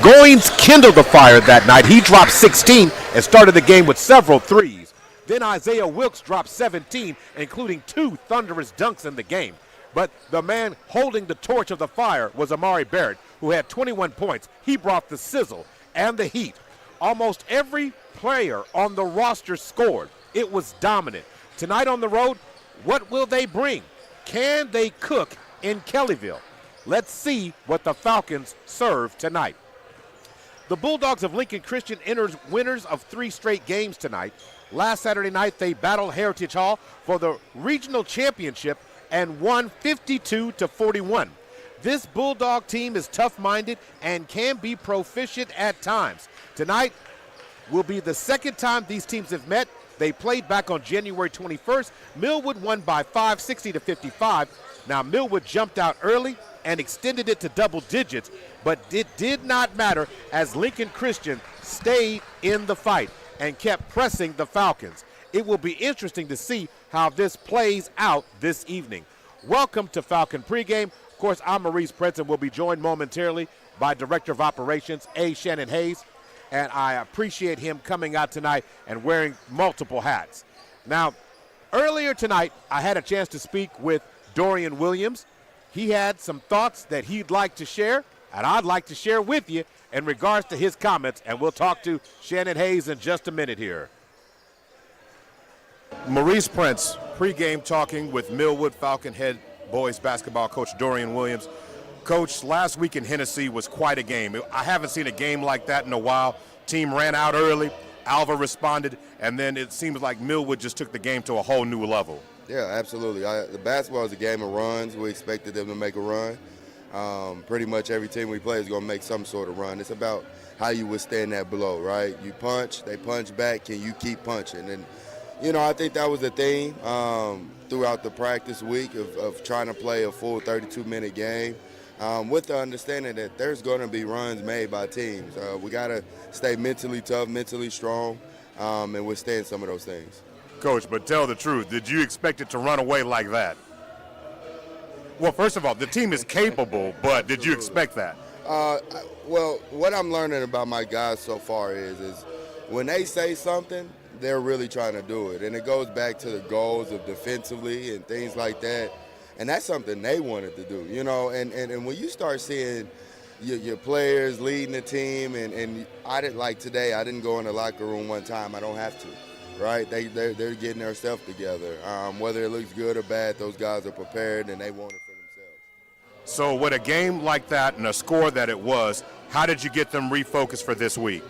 Goins kindled the fire that night. He dropped 16 and started the game with several threes. Then Isaiah Wilkes dropped 17, including 2 thunderous dunks in the game. But the man holding the torch of the fire was Amari Barrett, who had 21 points. He brought the sizzle and the heat. Almost every player on the roster scored. It was dominant. Tonight on the road, what will they bring? Can they cook in Kellyville? Let's see what the Falcons serve tonight. The Bulldogs of Lincoln Christian enters winners of 3 straight games tonight. Last Saturday night, they battled Heritage Hall for the regional championship and won 52-41. This Bulldog team is tough-minded and can be proficient at times. Tonight will be the second time these teams have met. They played back on January 21st. Millwood won by 5, 60-55. Now, Millwood jumped out early and extended it to double digits, but it did not matter as Lincoln Christian stayed in the fight and kept pressing the Falcons. It will be interesting to see how this plays out this evening. Welcome to Falcon Pregame. Of course, I'm Maurice Prince, and we'll be joined momentarily by Director of Operations, A. Shannon Hayes, and I appreciate him coming out tonight and wearing multiple hats. Now, earlier tonight, I had a chance to speak with Dorian Williams. He had some thoughts that he'd like to share, and I'd like to share with you in regards to his comments, and we'll talk to Shannon Hayes in just a minute here. Maurice Prince, pregame talking with Millwood Falcon head boys basketball coach Dorian Williams. Coach, last week in Hennessy was quite a game. I haven't seen a game like that in a while. Team ran out early, Alva responded, and then it seems like Millwood just took the game to a whole new level. Yeah, absolutely. The basketball is a game of runs. We expected them to make a run. Pretty much every team we play is going to make some sort of run. It's about how you withstand that blow, right? You punch, they punch back, can you keep punching? And, you know, I think that was the theme throughout the practice week of trying to play a full 32-minute game with the understanding that there's going to be runs made by teams. We got to stay mentally tough, mentally strong, and withstand some of those things. Coach, but tell the truth, did you expect it to run away like that? Well, first of all, the team is capable, but did you expect that? Well, what I'm learning about my guys so far is when they say something, they're really trying to do it. And it goes back to the goals of defensively and things like that. And that's something they wanted to do, you know. And when you start seeing your players leading the team, and I didn't, like today, I didn't go in the locker room one time. I don't have to. Right, they're getting their stuff together. Whether it looks good or bad, those guys are prepared and they want it for themselves. So with a game like that and a score that it was, how did you get them refocused for this week?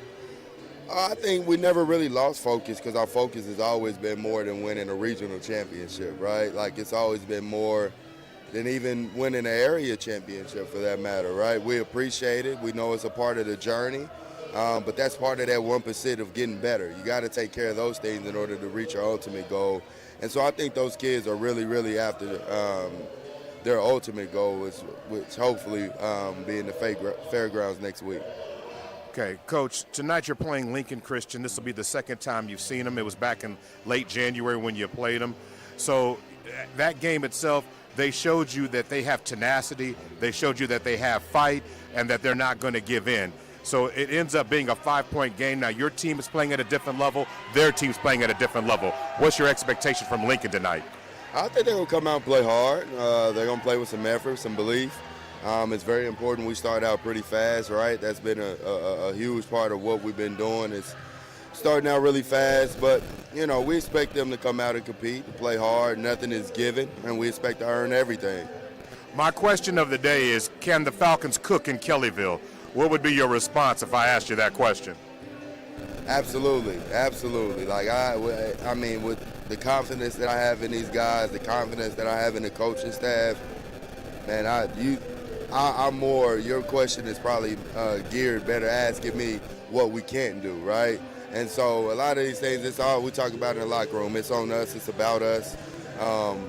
I think we never really lost focus because our focus has always been more than winning a regional championship, right? Like it's always been more than even winning an area championship for that matter, right? We appreciate it. We know it's a part of the journey. But that's part of that 1% of getting better. You got to take care of those things in order to reach your ultimate goal. And so I think those kids are really, really after their ultimate goal, which hopefully be in the fairgrounds next week. Okay, Coach, tonight you're playing Lincoln Christian. This will be the second time you've seen them. It was back in late January when you played them. So that game itself, they showed you that they have tenacity, they showed you that they have fight, and that they're not going to give in. So it ends up being a 5-point game. Now your team is playing at a different level. Their team's playing at a different level. What's your expectation from Lincoln tonight? I think they're going to come out and play hard. They're going to play with some effort, some belief. It's very important we start out pretty fast, right? That's been a huge part of what we've been doing is starting out really fast. But, you know, we expect them to come out and compete, to play hard. Nothing is given, and we expect to earn everything. My question of the day is, can the Falcons cook in Kellyville? What would be your response if I asked you that question? Absolutely, absolutely. Like I mean, with the confidence that I have in these guys, the confidence that I have in the coaching staff, man, I'm more. Your question is probably geared better asking me what we can't do, right? And so a lot of these things, it's all we talk about in the locker room. It's on us. It's about us.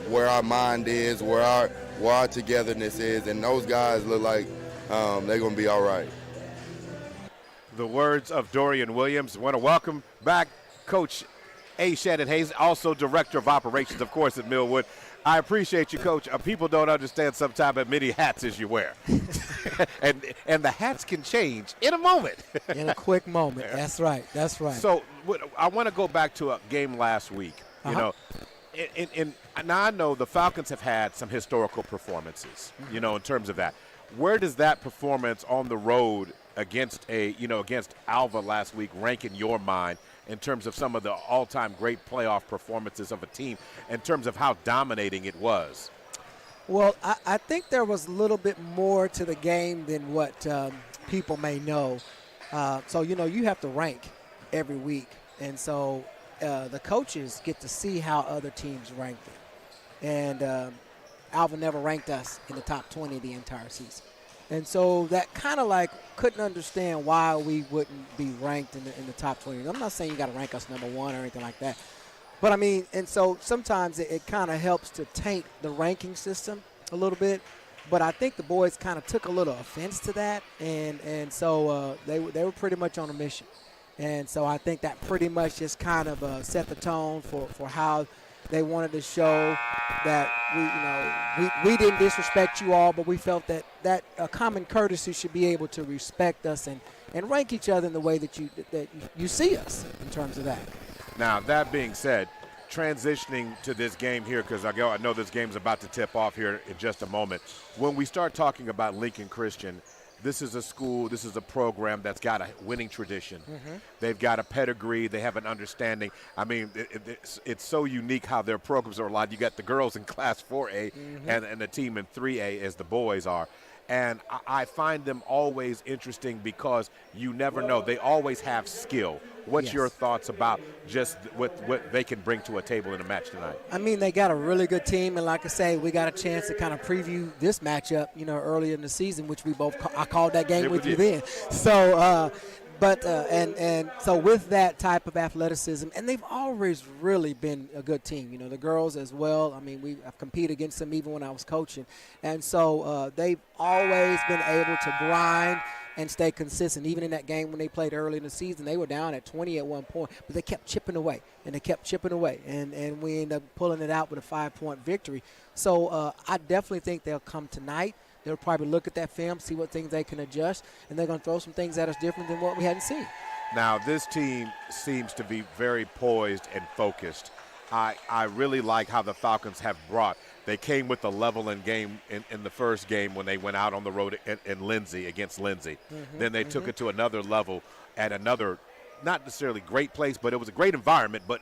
Where our mind is, where our togetherness is, and those guys look like. They're going to be all right. The words of Dorian Williams. I want to welcome back Coach A. Shannon Hayes, also Director of Operations, of course, at Millwood. I appreciate you, Coach. People don't understand sometimes how many hats as you wear. and the hats can change in a moment. In a quick moment. That's right. That's right. So I want to go back to a game last week. You know, now I know the Falcons have had some historical performances, you know, in terms of that. Where does that performance on the road against against Alva last week rank in your mind in terms of some of the all-time great playoff performances of a team, in terms of how dominating it was? Well, I think there was a little bit more to the game than what people may know. So, you know, you have to rank every week. And so the coaches get to see how other teams rank them. And Alva never ranked us in the top 20 the entire season. And so that kind of like couldn't understand why we wouldn't be ranked in the top 20. I'm not saying you got to rank us number one or anything like that. But, I mean, and so sometimes it kind of helps to taint the ranking system a little bit. But I think the boys kind of took a little offense to that. And so they were pretty much on a mission. And so I think that pretty much just kind of set the tone for how they wanted to show that we didn't disrespect you all, but we felt that common courtesy should be able to respect us and rank each other in the way that you see us in terms of that. Now, that being said, transitioning to this game here, because I know this game's about to tip off here in just a moment. When we start talking about Lincoln Christian, this is a school, this is a program that's got a winning tradition. Mm-hmm. They've got a pedigree. They have an understanding. I mean, it's so unique how their programs are aligned. You got the girls in Class 4A and the team in 3A as the boys are. And I find them always interesting because you never know. They always have skill. What's your thoughts about just what they can bring to a table in a match tonight? I mean, they got a really good team, and like I say, we got a chance to kind of preview this matchup, earlier in the season, which I called that game with you then. So, and so with that type of athleticism, and they've always really been a good team. The girls as well. I mean, I've competed against them even when I was coaching, and so they've always been able to grind and stay consistent. Even in that game when they played early in the season, they were down at 20 at one point, but they kept chipping away, and and we ended up pulling it out with a 5-point victory. So I definitely think they'll come tonight. They'll probably look at that film, see what things they can adjust, and they're going to throw some things at us different than what we hadn't seen. Now, this team seems to be very poised and focused. I really like how the Falcons have brought. They came with the level in game in the first game when they went out on the road in Lindsay against Lindsay. Then they took it to another level at another, not necessarily great place, but it was a great environment, but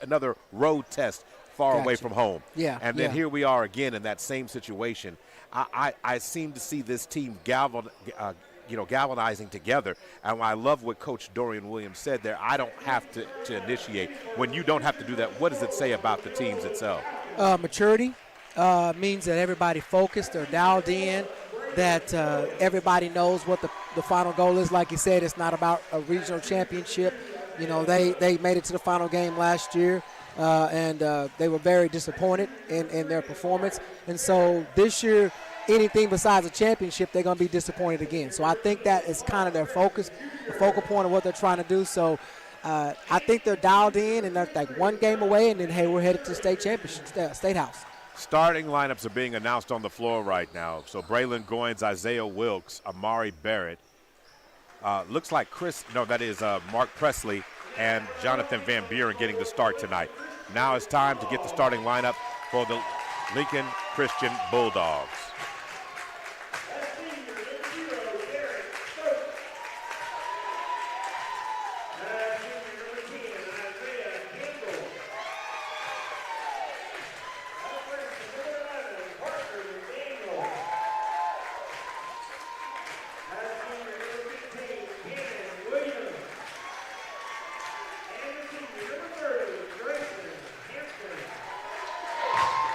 another road test far away from home. Yeah. And then here we are again in that same situation. I seem to see this team galvanizing together. And I love what Coach Dorian Williams said there. I don't have to initiate. When you don't have to do that, what does it say about the teams itself? Maturity means that everybody focused, they're dialed in, that everybody knows what the final goal is. Like you said, it's not about a regional championship. They made it to the final game last year. And they were very disappointed in their performance. And so this year, anything besides a championship, they're going to be disappointed again. So I think that is kind of their focus, the focal point of what they're trying to do. So I think they're dialed in, and they're like one game away, and then, hey, we're headed to the state championship, State House. Starting lineups are being announced on the floor right now. So Braylon Goins, Isaiah Wilkes, Amari Barrett. Looks like Mark Presley and Jonathan Van Buren getting the start tonight. Now it's time to get the starting lineup for the Lincoln Christian Bulldogs.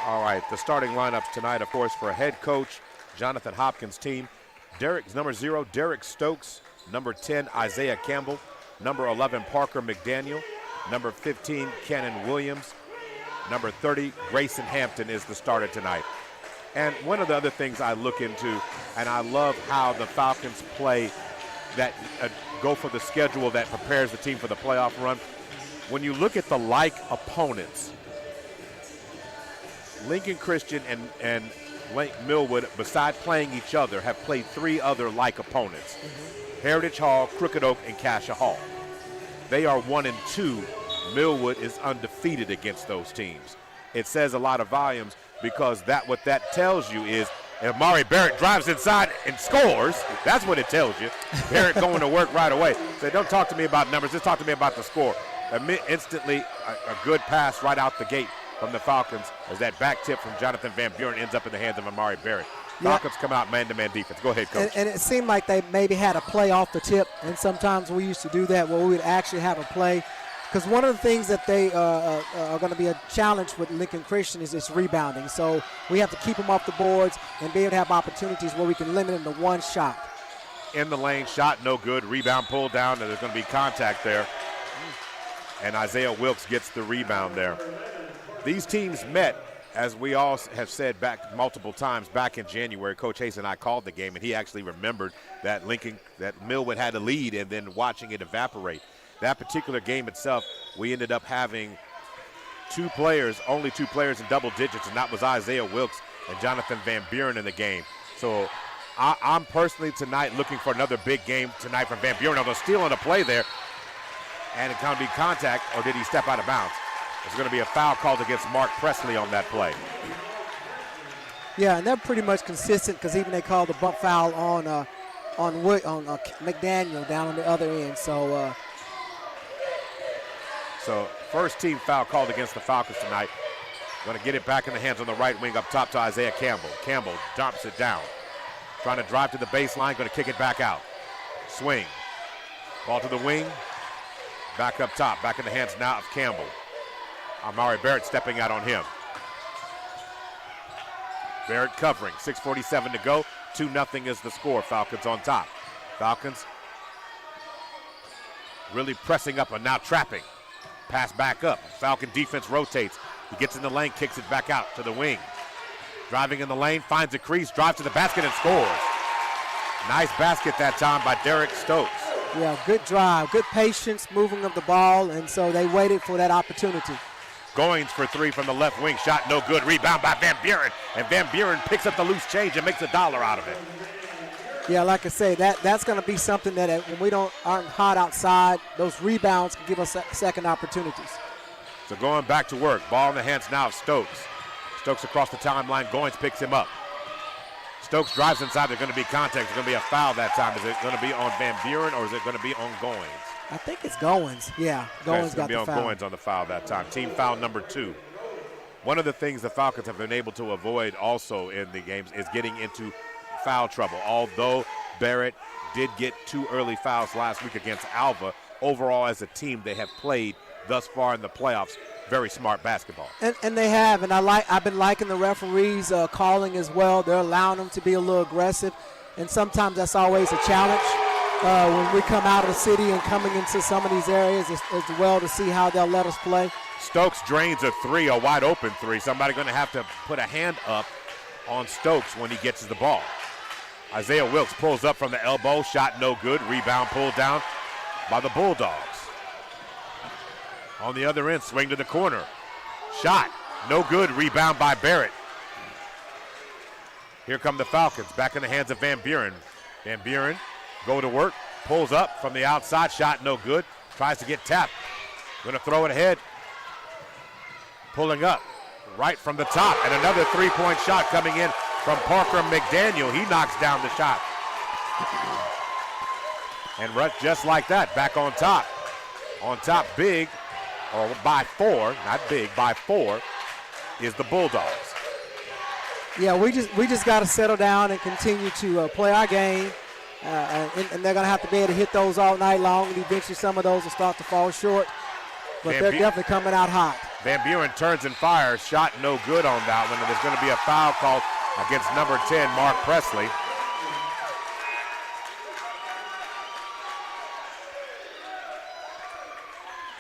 All right, the starting lineups tonight, of course, for head coach Jonathan Hopkins' team. Number 0, Derek Stokes. Number 10, Isaiah Campbell. Number 11, Parker McDaniel. Number 15, Cannon Williams. Number 30, Grayson Hampton is the starter tonight. And one of the other things I look into, and I love how the Falcons play that go for the schedule that prepares the team for the playoff run. when you look at the like opponents, Lincoln Christian and Millwood, beside playing each other, have played 3 other like opponents. Heritage Hall, Crooked Oak, and Cassia Hall. They are 1-2. Millwood is undefeated against those teams. It says a lot of volumes because what that tells you is if Amari Barrett drives inside and scores, that's what it tells you. Barrett going to work right away. So don't talk to me about numbers, just talk to me about the score. Instantly, a good pass right out the gate from the Falcons as that back tip from Jonathan Van Buren ends up in the hands of Amari Barrett. Falcons come out man-to-man defense. Go ahead, Coach. And it seemed like they maybe had a play off the tip, and sometimes we used to do that where we would actually have a play. Because one of the things that they are going to be a challenge with Lincoln Christian is this rebounding. So we have to keep them off the boards and be able to have opportunities where we can limit them to one shot. In the lane, shot no good. Rebound pulled down, and there's going to be contact there. And Isaiah Wilkes gets the rebound there. These teams met, as we all have said back multiple times back in January. Coach Hayes and I called the game, and he actually remembered that Millwood had a lead and then watching it evaporate. That particular game itself, we ended up having only two players in double digits, and that was Isaiah Wilkes and Jonathan Van Buren in the game. So I'm personally tonight looking for another big game tonight from Van Buren. Although steal on a play there, and it's going to be contact, or did he step out of bounds? There's going to be a foul called against Mark Presley on that play. Yeah, and they're pretty much consistent because even they called the bump foul on McDaniel down on the other end. So first team foul called against the Falcons tonight. Going to get it back in the hands on the right wing up top to Isaiah Campbell. Campbell dumps it down. Trying to drive to the baseline, going to kick it back out. Swing. Ball to the wing. Back up top, back in the hands now of Campbell. Amari Barrett stepping out on him. Barrett covering, 6:47 to go. 2-0 is the score. Falcons on top. Falcons really pressing up and now trapping. Pass back up. Falcon defense rotates. He gets in the lane, kicks it back out to the wing. Driving in the lane, finds a crease, drives to the basket and scores. Nice basket that time by Derek Stokes. Yeah, good drive, good patience, moving of the ball, and so they waited for that opportunity. Goins for 3 from the left wing. Shot no good. Rebound by Van Buren. And Van Buren picks up the loose change and makes $1 out of it. Yeah, like I say, that's going to be something that when we aren't hot outside, those rebounds can give us second opportunities. So going back to work. Ball in the hands now of Stokes. Stokes across the timeline. Goins picks him up. Stokes drives inside. There's going to be contact. There's going to be a foul that time. Is it going to be on Van Buren or is it going to be on Goins? I think it's Goins. Yeah, Goins got the foul. It's going to be on Goins on the foul that time. Team foul number 2. One of the things the Falcons have been able to avoid also in the games is getting into foul trouble. Although Barrett did get 2 early fouls last week against Alva, overall as a team they have played thus far in the playoffs very smart basketball. And they have, and I've been liking the referees calling as well. They're allowing them to be a little aggressive, and sometimes that's always a challenge when we come out of the city and coming into some of these areas as well to see how they'll let us play. Stokes drains a 3, a wide open 3. Somebody going to have to put a hand up on Stokes when he gets the ball. Isaiah Wilkes pulls up from the elbow, shot no good. Rebound pulled down by the Bulldogs. On the other end, swing to the corner. Shot, no good. Rebound by Barrett. Here come the Falcons, back in the hands of Van Buren. Van Buren, go to work, pulls up from the outside, shot no good. Tries to get tapped. Going to throw it ahead. Pulling up, right from the top, and another 3-point shot coming in from Parker McDaniel. He knocks down the shot. And just like that, back on top. On top big, or by 4, not big, by 4 is the Bulldogs. Yeah, we just got to settle down and continue to play our game, and they're going to have to be able to hit those all night long, and eventually some of those will start to fall short, but they're definitely coming out hot. Van Buren turns and fires, shot no good on that one, and there's going to be a foul called against number 10, Mark Presley.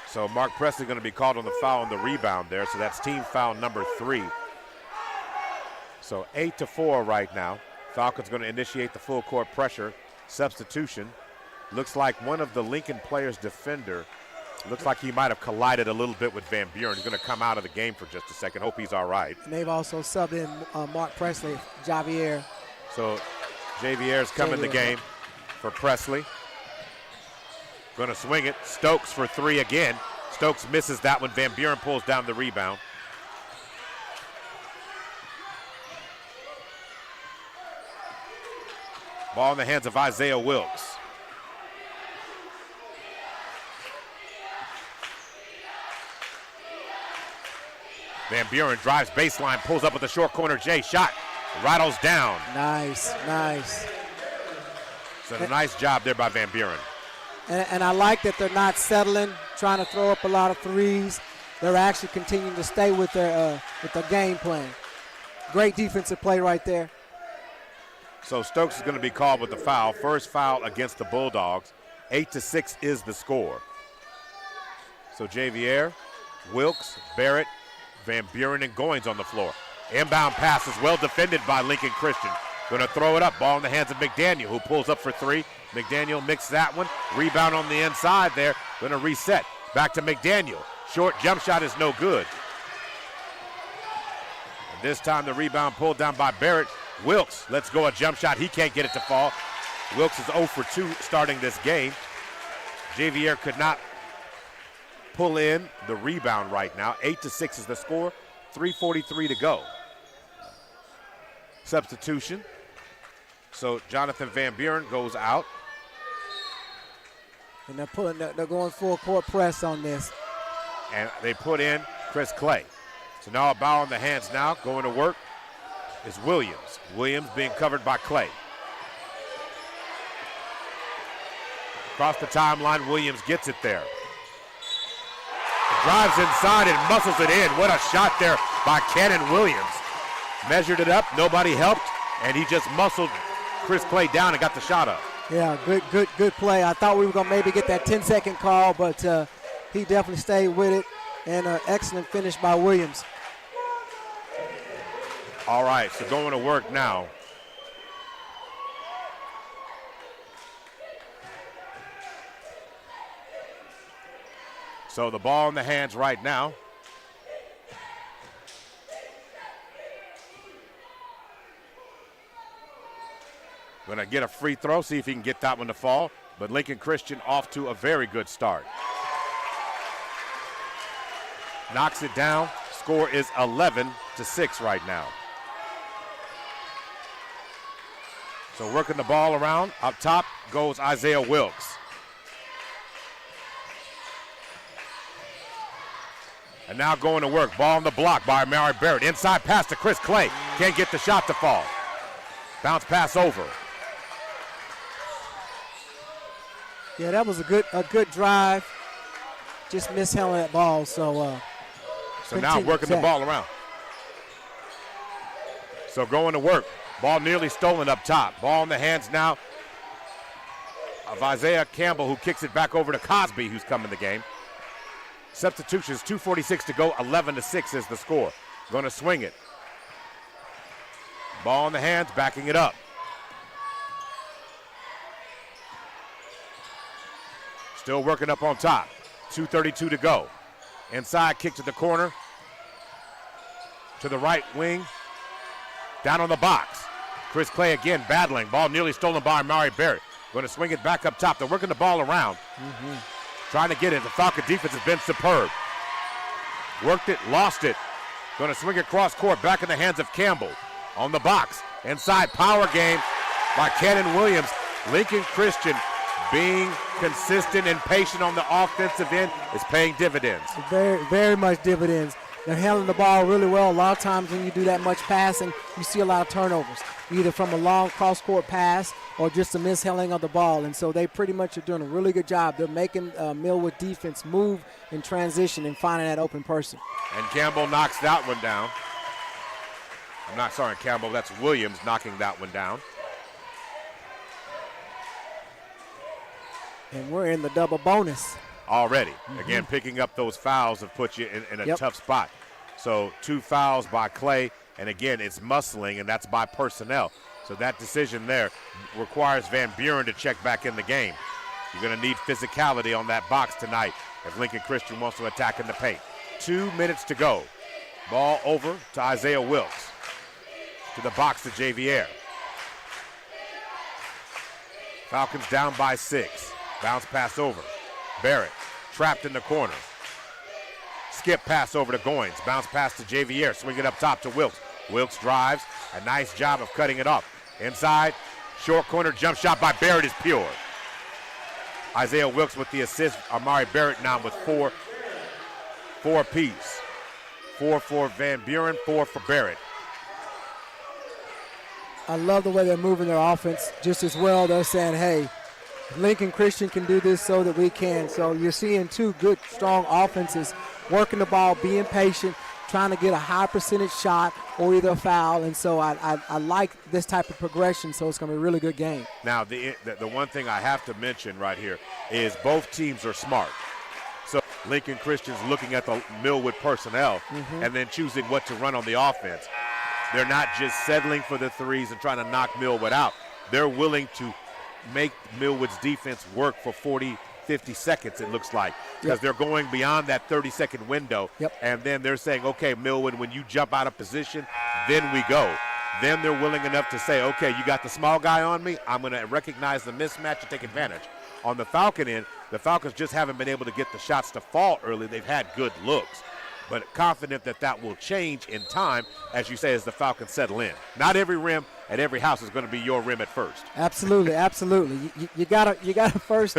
So Mark Presley going to be called on the foul on the rebound there. So that's team foul number 3. So 8-4 right now. Falcons going to initiate the full court pressure. Substitution. Looks like one of the Lincoln players' defender Looks like he might have collided a little bit with Van Buren. He's going to come out of the game for just a second. Hope he's all right. And they've also subbed in Mark Presley, Javier. So Javier's come in the game for Presley. Going to swing it. Stokes for three again. Stokes misses that one. Van Buren pulls down the rebound. Ball in the hands of Isaiah Wilkes. Van Buren drives baseline, pulls up with the short corner. Jay shot, rattles down. Nice, nice. So a nice job there by Van Buren. And I like that they're not settling, trying to throw up a lot of threes. They're actually continuing to stay with their game plan. Great defensive play right there. So Stokes is going to be called with the foul. First foul against the Bulldogs. 8-6 is the score. So Javier, Wilkes, Barrett, Van Buren, and Goins on the floor. Inbound pass is well defended by Lincoln Christian. Going to throw it up. Ball in the hands of McDaniel, who pulls up for three. McDaniel mixed that one. Rebound on the inside there. Going to reset. Back to McDaniel. Short jump shot is no good. And this time the rebound pulled down by Barrett. Wilkes lets go a jump shot. He can't get it to fall. Wilkes is 0 for 2 starting this game. Javier could not pull in the rebound right now. 8-6 is the score. 3:43 to go. Substitution. So Jonathan Van Buren goes out. And they're going full court press on this. And they put in Chris Clay. So now a ball in the hands now. Going to work is Williams. Williams being covered by Clay. Across the timeline, Williams gets it there. Drives inside and muscles it in. What a shot there by Cannon Williams. Measured it up, nobody helped, and he just muscled Chris Clay down and got the shot up. Yeah, good play. I thought we were going to maybe get that 10-second call, but he definitely stayed with it, and an excellent finish by Williams. All right, so going to work now. So the ball in the hands right now. Going to get a free throw, see if he can get that one to fall. But Lincoln Christian off to a very good start. Knocks it down. Score is 11-6 right now. So working the ball around. Up top goes Isaiah Wilkes. And now going to work. Ball on the block by Amari Barrett. Inside pass to Chris Clay. Can't get the shot to fall. Bounce pass over. Yeah, that was a good drive. Just mishandling that ball. So now working the ball around. So going to work. Ball nearly stolen up top. Ball in the hands now of Isaiah Campbell, who kicks it back over to Cosby, who's come in the game. Substitutions, 2:46 to go, 11-6 is the score. Going to swing it. Ball in the hands, backing it up. Still working up on top. 2:32 to go. Inside, kick to the corner. To the right wing. Down on the box. Chris Clay again battling. Ball nearly stolen by Amari Barrett. Going to swing it back up top. They're working the ball around. Trying to get it. The Falcon defense has been superb. Worked it, lost it. Going to swing it cross court back in the hands of Campbell. On the box. Inside, power game by Cannon Williams. Lincoln Christian being consistent and patient on the offensive end is paying dividends. Very, very much dividends. They're handling the ball really well. A lot of times when you do that much passing, you see a lot of turnovers, either from a long cross-court pass or just a mishandling of the ball. And so they pretty much are doing a really good job. They're making Millwood defense move in transition and finding that open person. And Campbell knocks that one down. I'm not sorry, Campbell. That's Williams knocking that one down. And we're in the double bonus. Already. Again, picking up those fouls have put you in a tough spot. So 2 fouls by Clay, and again, it's muscling, and that's by personnel. So that decision there requires Van Buren to check back in the game. You're going to need physicality on that box tonight as Lincoln Christian wants to attack in the paint. 2 minutes to go. Ball over to Isaiah Wilkes. To the box to Javier. Falcons down by 6. Bounce pass over. Barrett trapped in the corner. Skip pass over to Goins. Bounce pass to Javier. Swing it up top to Wilkes. Wilkes drives. A nice job of cutting it off. Inside. Short corner jump shot by Barrett is pure. Isaiah Wilkes with the assist. Amari Barrett now with 4 apiece. 4 for Van Buren, 4 for Barrett. I love the way they're moving their offense just as well. They're saying, hey, Lincoln Christian can do this so that we can. So you're seeing 2 good, strong offenses working the ball, being patient, trying to get a high percentage shot or either a foul. And so I like this type of progression, so it's going to be a really good game. Now, the one thing I have to mention right here is both teams are smart. So Lincoln Christian's looking at the Millwood personnel and then choosing what to run on the offense. They're not just settling for the threes and trying to knock Millwood out. They're willing to make Millwood's defense work for 40, 50 seconds, it looks like, because they're going beyond that 30-second window. And then they're saying, okay, Millwood, when you jump out of position, then we go. Then they're willing enough to say, okay, you got the small guy on me, I'm going to recognize the mismatch and take advantage. On the Falcon end, the Falcons just haven't been able to get the shots to fall early. They've had good looks, but confident that that will change in time, as you say, as the Falcons settle in. Not every rim at every house is going to be your rim at first. Absolutely, absolutely. You gotta first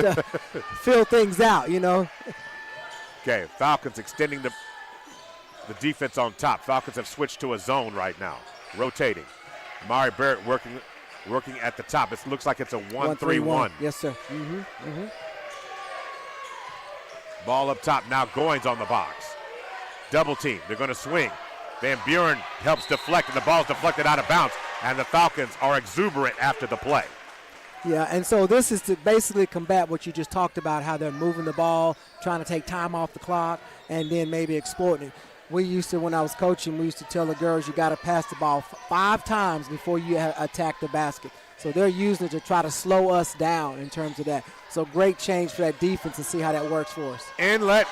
fill things out, you know. Okay, Falcons extending the defense on top. Falcons have switched to a zone right now, rotating. Amari Barrett working at the top. It looks like it's a 1-3-1. Yes, sir. Ball up top now. Goins on the box. Double team. They're going to swing. Van Buren helps deflect, and the ball's deflected out of bounds, and the Falcons are exuberant after the play. Yeah, and so this is to basically combat what you just talked about, how they're moving the ball, trying to take time off the clock, and then maybe exploiting it. We used to, when I was coaching, we used to tell the girls you got to pass the ball 5 times before you attack the basket. So they're using it to try to slow us down in terms of that. So great change for that defense and see how that works for us. Inlet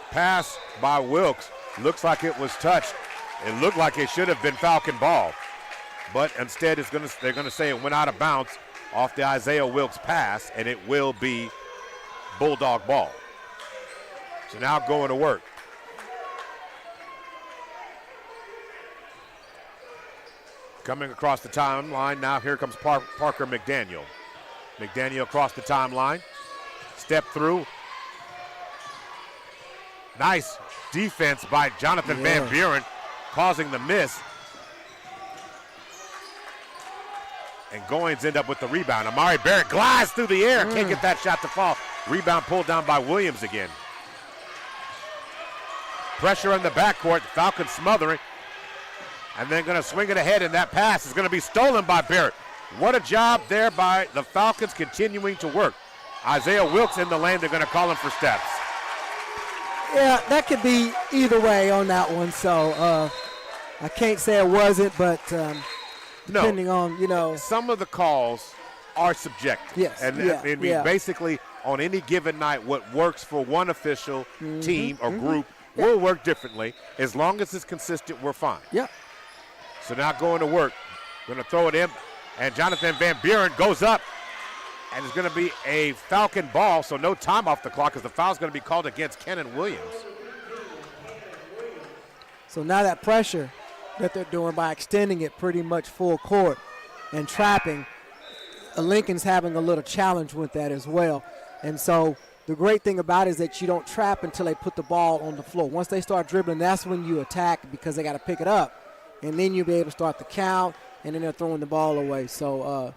pass by Wilkes. Looks like it was touched. It looked like it should have been Falcon ball. But instead they're going to say it went out of bounds off the Isaiah Wilkes pass, and it will be Bulldog ball. So now going to work. Coming across the timeline now, here comes Parker McDaniel. McDaniel across the timeline. Step through. Nice defense by Jonathan Van Buren, causing the miss. And Goins end up with the rebound. Amari Barrett glides through the air. Can't get that shot to fall. Rebound pulled down by Williams again. Pressure in the backcourt. The Falcons smothering. And then going to swing it ahead, and that pass is going to be stolen by Barrett. What a job there by the Falcons continuing to work. Isaiah Wilkes in the lane. They're going to call him for steps. Yeah, that could be either way on that one. So I can't say it wasn't, but depending on, you know. Some of the calls are subjective. Yes. And basically on any given night, what works for one official, team, or group will work differently. As long as it's consistent, we're fine. Yeah. So now going to work. Going to throw it in. And Jonathan Van Buren goes up. And it's going to be a Falcon ball, so no time off the clock because the foul's going to be called against Kennon Williams. So now that pressure that they're doing by extending it pretty much full court and trapping, Lincoln's having a little challenge with that as well. And so the great thing about it is that you don't trap until they put the ball on the floor. Once they start dribbling, that's when you attack because they got to pick it up. And then you'll be able to start the count, and then they're throwing the ball away. So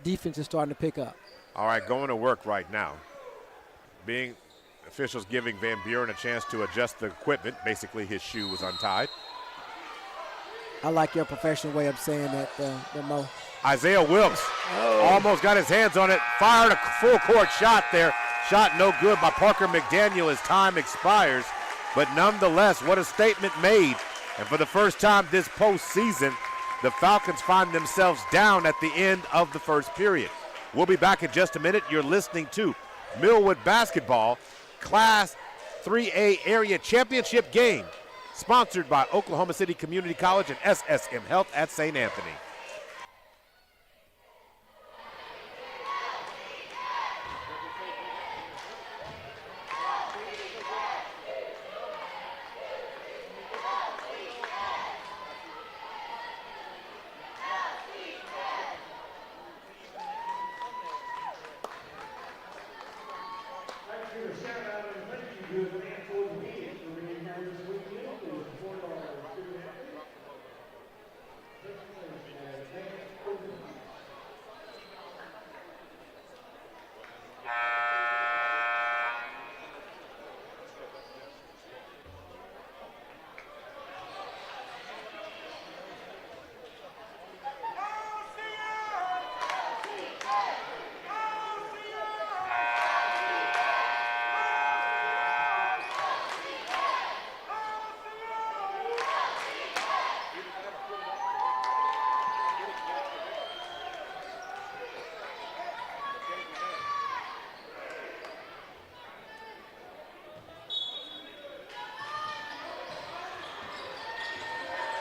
defense is starting to pick up. All right, going to work right now. Officials giving Van Buren a chance to adjust the equipment. Basically, his shoe was untied. I like your professional way of saying that, Mo. Isaiah Wilkes almost got his hands on it. Fired a full court shot there. Shot no good by Parker McDaniel as time expires. But nonetheless, what a statement made. And for the first time this postseason, the Falcons find themselves down at the end of the first period. We'll be back in just a minute. You're listening to Millwood Basketball Class 3A Area Championship game, sponsored by Oklahoma City Community College and SSM Health at St. Anthony.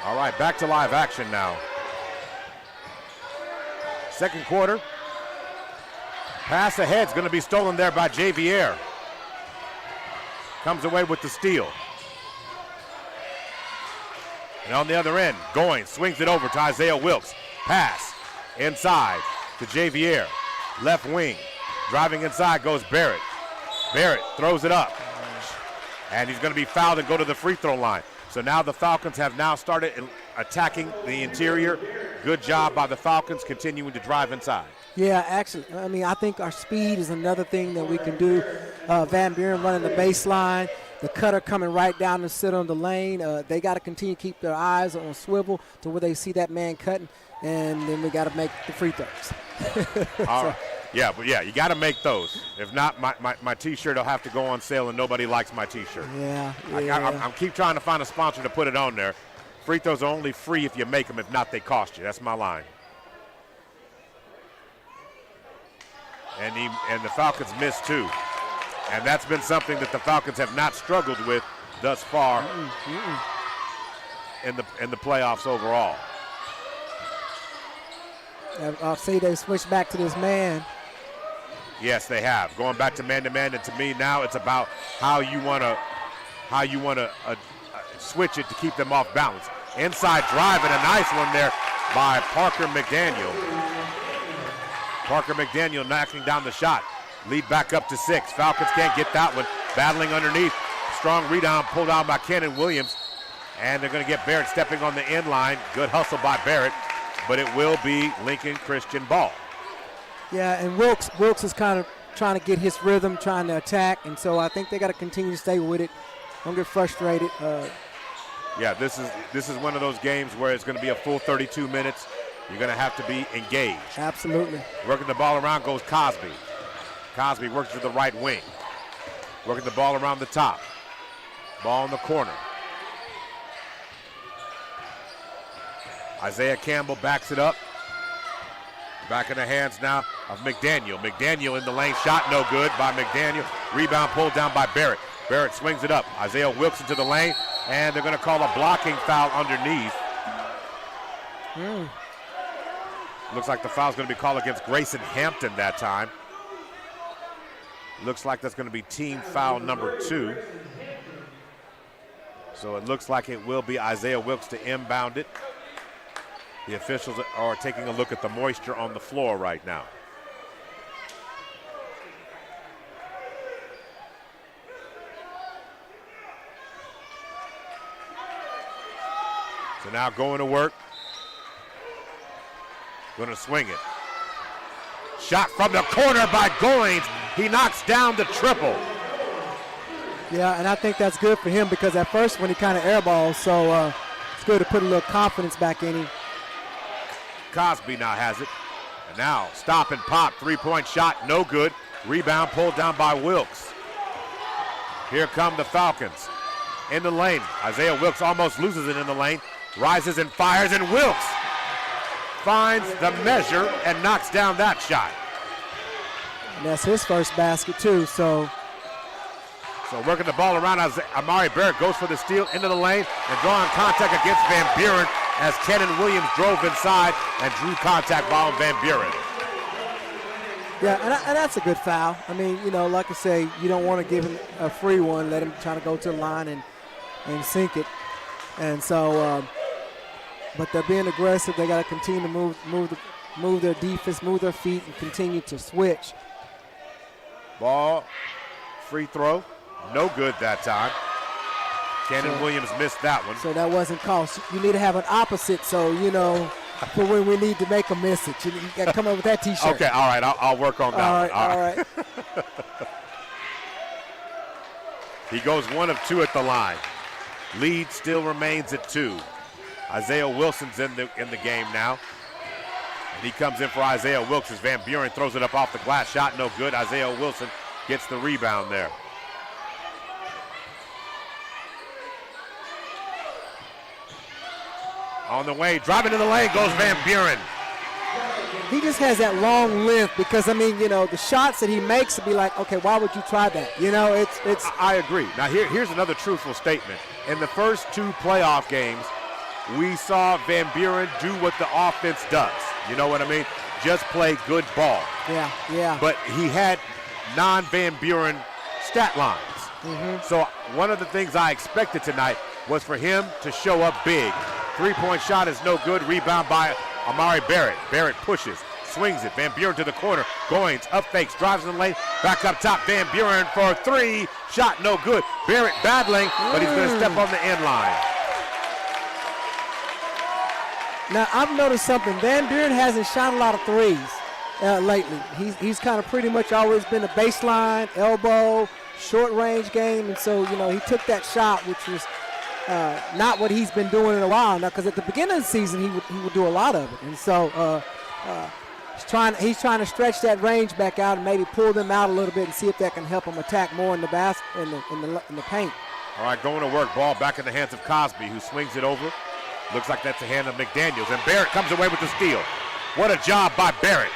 All right, back to live action now. Second quarter. Pass ahead is going to be stolen there by Javier. Comes away with the steal. And on the other end, Goins swings it over to Isaiah Wilkes. Pass inside to Javier. Left wing. Driving inside goes Barrett. Barrett throws it up. And he's going to be fouled and go to the free throw line. So now the Falcons have now started attacking the interior. Good job by the Falcons continuing to drive inside. Yeah, actually, I mean, I think our speed is another thing that we can do. Van Buren running the baseline, the cutter coming right down and sit on the lane. They got to continue to keep their eyes on a swivel to where they see that man cutting, and then we got to make the free throws. All right. Yeah, but yeah, you got to make those. If not, my T-shirt will have to go on sale, and nobody likes my T-shirt. Yeah. I'm keep trying to find a sponsor to put it on there. Free throws are only free if you make them. If not, they cost you. That's my line. And the Falcons missed two. And that's been something that the Falcons have not struggled with thus far in the playoffs overall. I'll see they switch back to this man. Yes, they have. Going back to man-to-man, and to me now it's about how you want to switch it to keep them off balance. Inside drive, and a nice one there by Parker McDaniel. Parker McDaniel knocking down the shot. Lead back up to 6. Falcons can't get that one. Battling underneath. Strong rebound pulled down by Kenan Williams. And they're going to get Barrett stepping on the end line. Good hustle by Barrett. But it will be Lincoln Christian ball. Yeah, and Wilkes is kind of trying to get his rhythm, trying to attack. And so I think they got to continue to stay with it. Don't get frustrated. Yeah, this is one of those games where it's going to be a full 32 minutes. You're going to have to be engaged. Absolutely. Working the ball around goes Cosby. Cosby works to the right wing. Working the ball around the top. Ball in the corner. Isaiah Campbell backs it up. Back in the hands now of McDaniel. McDaniel in the lane. Shot no good by McDaniel. Rebound pulled down by Barrett. Barrett swings it up. Isaiah Wilkes into the lane. And they're going to call a blocking foul underneath. Looks like the foul's going to be called against Grayson Hampton that time. Looks like that's going to be team foul number 2. So it looks like it will be Isaiah Wilkes to inbound it. The officials are taking a look at the moisture on the floor right now. So now going to work. Going to swing it. Shot from the corner by Goins. He knocks down the triple. Yeah, and I think that's good for him because at first when he kind of airballs, so it's good to put a little confidence back in him. Cosby now has it. And now stop and pop. 3-point shot, no good. Rebound pulled down by Wilkes. Here come the Falcons. In the lane. Isaiah Wilkes almost loses it in the lane. Rises and fires, and Wilkes finds the measure and knocks down that shot. And that's his first basket too, so So working the ball around, Amari Barrett goes for the steal into the lane and drawing contact against Van Buren as Kenan Williams drove inside and drew contact on Van Buren. Yeah, and that's a good foul. I mean, you know, like I say, you don't want to give him a free one, let him try to go to the line and sink it. And so, but they're being aggressive. They got to continue to move their defense, move their feet, and continue to switch. Ball, free throw, no good that time. Kenan Williams missed that one. So that wasn't called. You need to have an opposite, so, you know, for when we need to make a miss it. You got to come up with that T-shirt. Okay, all right, I'll work on that one. All right. He goes 1 of 2 at the line. Lead still remains at 2. Isaiah Wilson's in the game now. And he comes in for Isaiah Wilkes as Van Buren throws it up off the glass. Shot no good. Isaiah Wilson gets the rebound there. On the way, driving to the lane goes Van Buren. He just has that long length because, I mean, you know, the shots that he makes would be like, okay, why would you try that? You know, it's. I agree. Now, here's another truthful statement. In the first 2 playoff games, we saw Van Buren do what the offense does. You know what I mean? Just play good ball. Yeah. But he had non-Van Buren stat lines. Mm-hmm. So one of the things I expected tonight was for him to show up big. 3-point shot is no good. Rebound by Amari Barrett. Barrett pushes, swings it. Van Buren to the corner. Goins up fakes, drives in the lane. Back up top. Van Buren for 3. Shot no good. Barrett battling, but he's going to step on the end line. Now, I've noticed something. Van Buren hasn't shot a lot of threes lately. He's kind of pretty much always been a baseline, elbow, short-range game. And so, you know, he took that shot, which was not what he's been doing in a while now, because at the beginning of the season, he would do a lot of it. And so he's trying to stretch that range back out and maybe pull them out a little bit and see if that can help him attack more in the basket, in the paint. All right, going to work. Ball back in the hands of Cosby, who swings it over. Looks like that's the hand of McDaniels, and Barrett comes away with the steal. What a job by Barrett.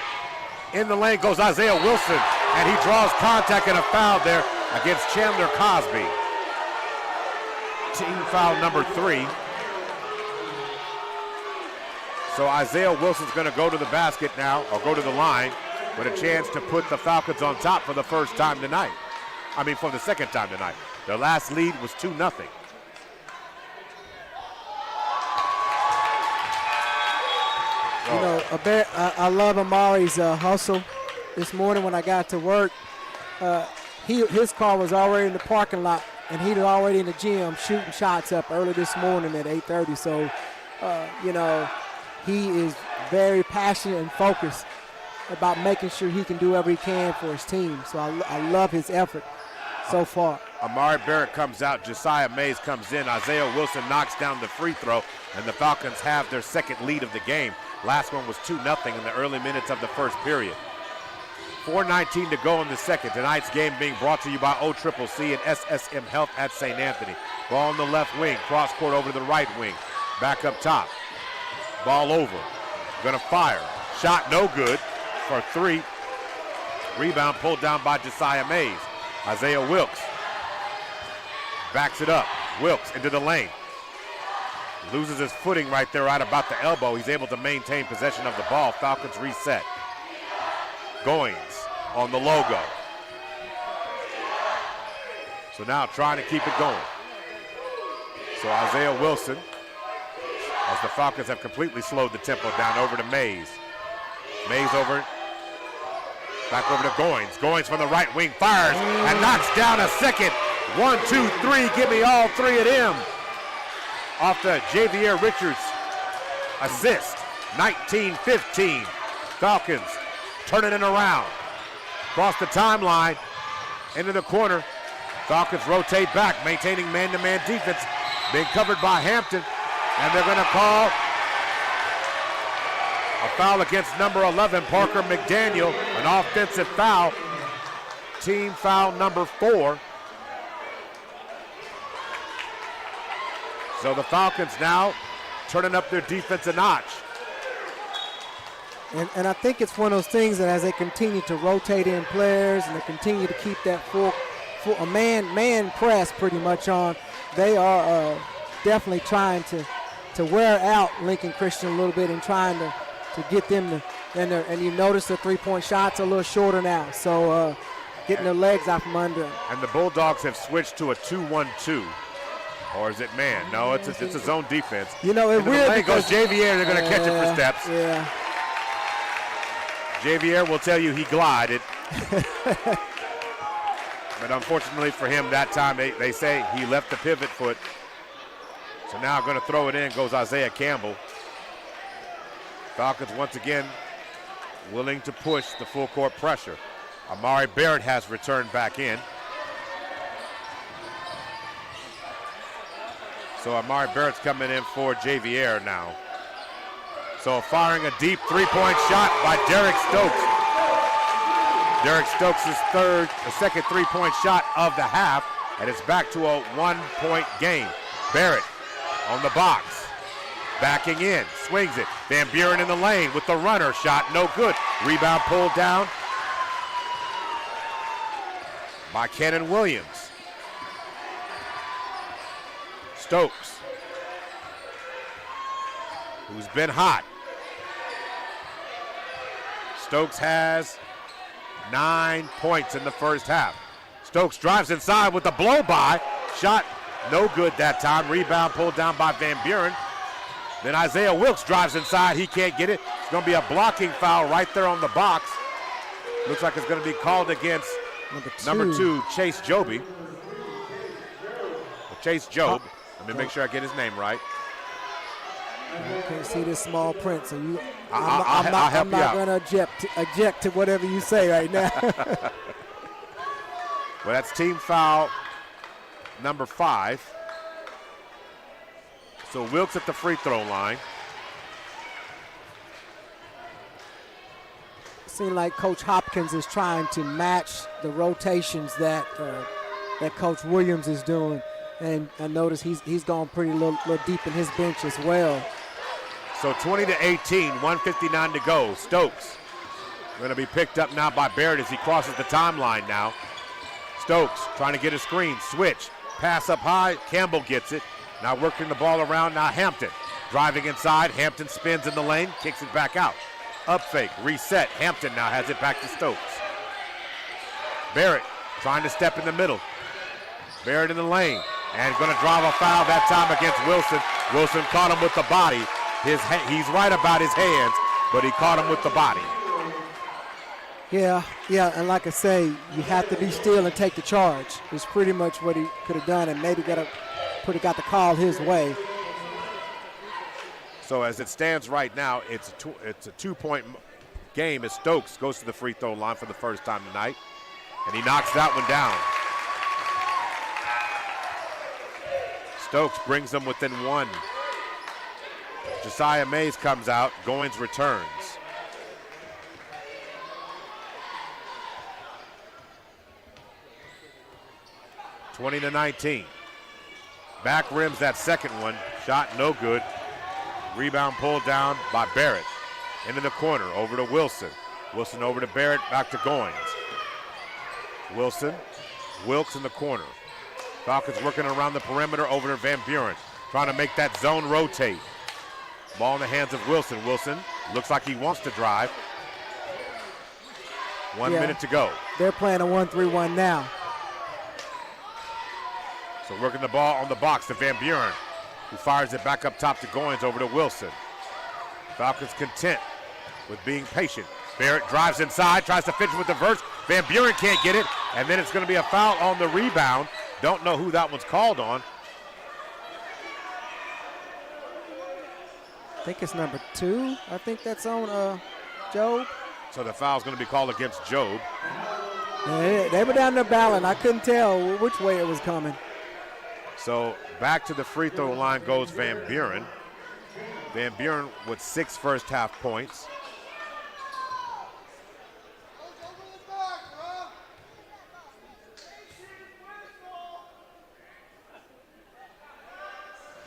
In the lane goes Isaiah Wilson, and he draws contact and a foul there against Chandler Cosby. Team foul number 3. So Isaiah Wilson's going to go to the basket now, or go to the line, with a chance to put the Falcons on top for the first time tonight. I mean, for the second time tonight. Their last lead was 2-0. You know, I love Amari's hustle. This morning when I got to work, his car was already in the parking lot, and he was already in the gym shooting shots up early this morning at 8:30. So, you know, he is very passionate and focused about making sure he can do whatever he can for his team. So I love his effort so far. Amari Barrett comes out. Josiah Mays comes in. Isaiah Wilson knocks down the free throw, and the Falcons have their second lead of the game. Last one was 2-0 in the early minutes of the first period. 4:19 to go in the second. Tonight's game being brought to you by OCCC and SSM Health at St. Anthony. Ball on the left wing, cross court over to the right wing. Back up top. Ball over. Gonna fire. Shot no good for 3. Rebound pulled down by Josiah Mays. Isaiah Wilkes backs it up. Wilkes into the lane. Loses his footing right there, right about the elbow. He's able to maintain possession of the ball. Falcons reset. Goins on the logo. So now trying to keep it going. So Isaiah Wilson, as the Falcons have completely slowed the tempo down, over to Mays. Mays over, back over to Goins. Goins from the right wing, fires and knocks down a second. 1, 2, 3, give me all 3 of them. Off the Javier Richards assist. 19-15. Falcons turning it around. Across the timeline, into the corner. Falcons rotate back, maintaining man-to-man defense. Being covered by Hampton. And they're going to call a foul against number 11, Parker McDaniel. An offensive foul. Team foul number 4. So the Falcons now turning up their defense a notch. And I think it's one of those things that as they continue to rotate in players and they continue to keep that full a man press pretty much on. They are definitely trying to wear out Lincoln Christian a little bit and trying to get them to, and you notice the three-point shots are a little shorter now. So getting their legs out from under them. And the Bulldogs have switched to a 2-1-2. Or is it man? No, it's a zone defense. You know, it's weird. Lane goes Javier. They're going to catch it for steps. Yeah. Javier will tell you he glided. But unfortunately for him that time, they say he left the pivot foot. So now going to throw it in goes Isaiah Campbell. Falcons once again willing to push the full court pressure. Amari Barrett has returned back in. So Amari Barrett's coming in for Javier now. So firing a deep three-point shot by Derek Stokes. Derek Stokes' second three-point shot of the half, and it's back to a one-point game. Barrett on the box, backing in, swings it. Van Buren in the lane with the runner shot, no good. Rebound pulled down by Kenan Williams. Stokes, who's been hot. Stokes has 9 points in the first half. Stokes drives inside with the blow-by. Shot no good that time. Rebound pulled down by Van Buren. Then Isaiah Wilkes drives inside. He can't get it. It's going to be a blocking foul right there on the box. Looks like it's going to be called against number two, Chase Joby. Chase Job. Let me make sure I get his name right. I can't see this small print, so I'm not going to object to whatever you say right now. Well, that's team foul number 5. So Wilkes at the free throw line. Seems like Coach Hopkins is trying to match the rotations that Coach Williams is doing. And I notice he's gone pretty little deep in his bench as well. So 20-18, 1:59 to go. Stokes going to be picked up now by Barrett as he crosses the timeline now. Stokes trying to get a screen, switch, pass up high. Campbell gets it. Now working the ball around. Now Hampton driving inside. Hampton spins in the lane, kicks it back out. Up fake, reset. Hampton now has it back to Stokes. Barrett trying to step in the middle. Barrett in the lane. And going to drive a foul that time against Wilson. Wilson caught him with the body. He's right about his hands, but he caught him with the body. Yeah, and like I say, you have to be still and take the charge. It's pretty much what he could have done, and maybe got the call his way. So as it stands right now, it's a 2-point game as Stokes goes to the free throw line for the first time tonight, and he knocks that one down. Stokes brings them within one. Josiah Mays comes out. Goins returns. (20-19). Back rims that second one. Shot no good. Rebound pulled down by Barrett. Into the corner. Over to Wilson. Wilson over to Barrett. Back to Goins. Wilson. Wilkes in the corner. Falcons working around the perimeter over to Van Buren. Trying to make that zone rotate. Ball in the hands of Wilson. Wilson looks like he wants to drive. 1 minute to go. They're playing a 1-3-1 now. So working the ball on the box to Van Buren, who fires it back up top to Goins over to Wilson. Falcons content with being patient. Barrett drives inside, tries to finish with the verse. Van Buren can't get it, and then it's going to be a foul on the rebound. Don't know who that one's called on. I think it's number 2. I think that's on Job. So the foul's going to be called against Job. They were down there battling. I couldn't tell which way it was coming. So back to the free throw line goes Van Buren. Van Buren with 6 first half points.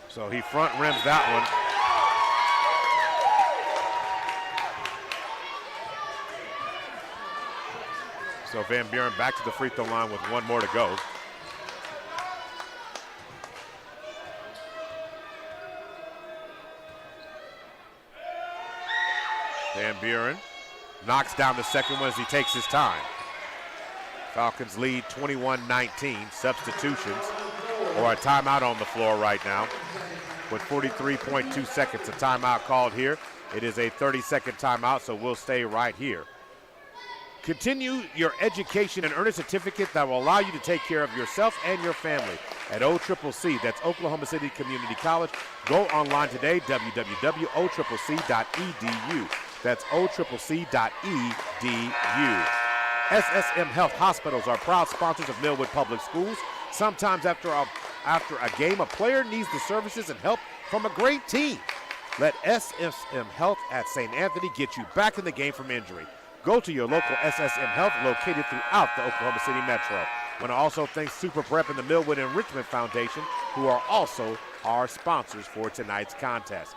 So he front rims that one. So Van Buren back to the free throw line with 1 more to go. Van Buren knocks down the second one as he takes his time. Falcons lead 21-19. Substitutions or a timeout on the floor right now with 43.2 seconds. A timeout called here. It is a 30-second timeout, so we'll stay right here. Continue your education and earn a certificate that will allow you to take care of yourself and your family at OCCC. That's Oklahoma City Community College. Go online today, www.occc.edu. That's occc.edu. SSM Health Hospitals are proud sponsors of Millwood Public Schools. Sometimes after a game, a player needs the services and help from a great team. Let SSM Health at St. Anthony get you back in the game from injury. Go to your local SSM Health located throughout the Oklahoma City Metro. I want to also thank Super Prep and the Millwood Enrichment Foundation, who are also our sponsors for tonight's contest.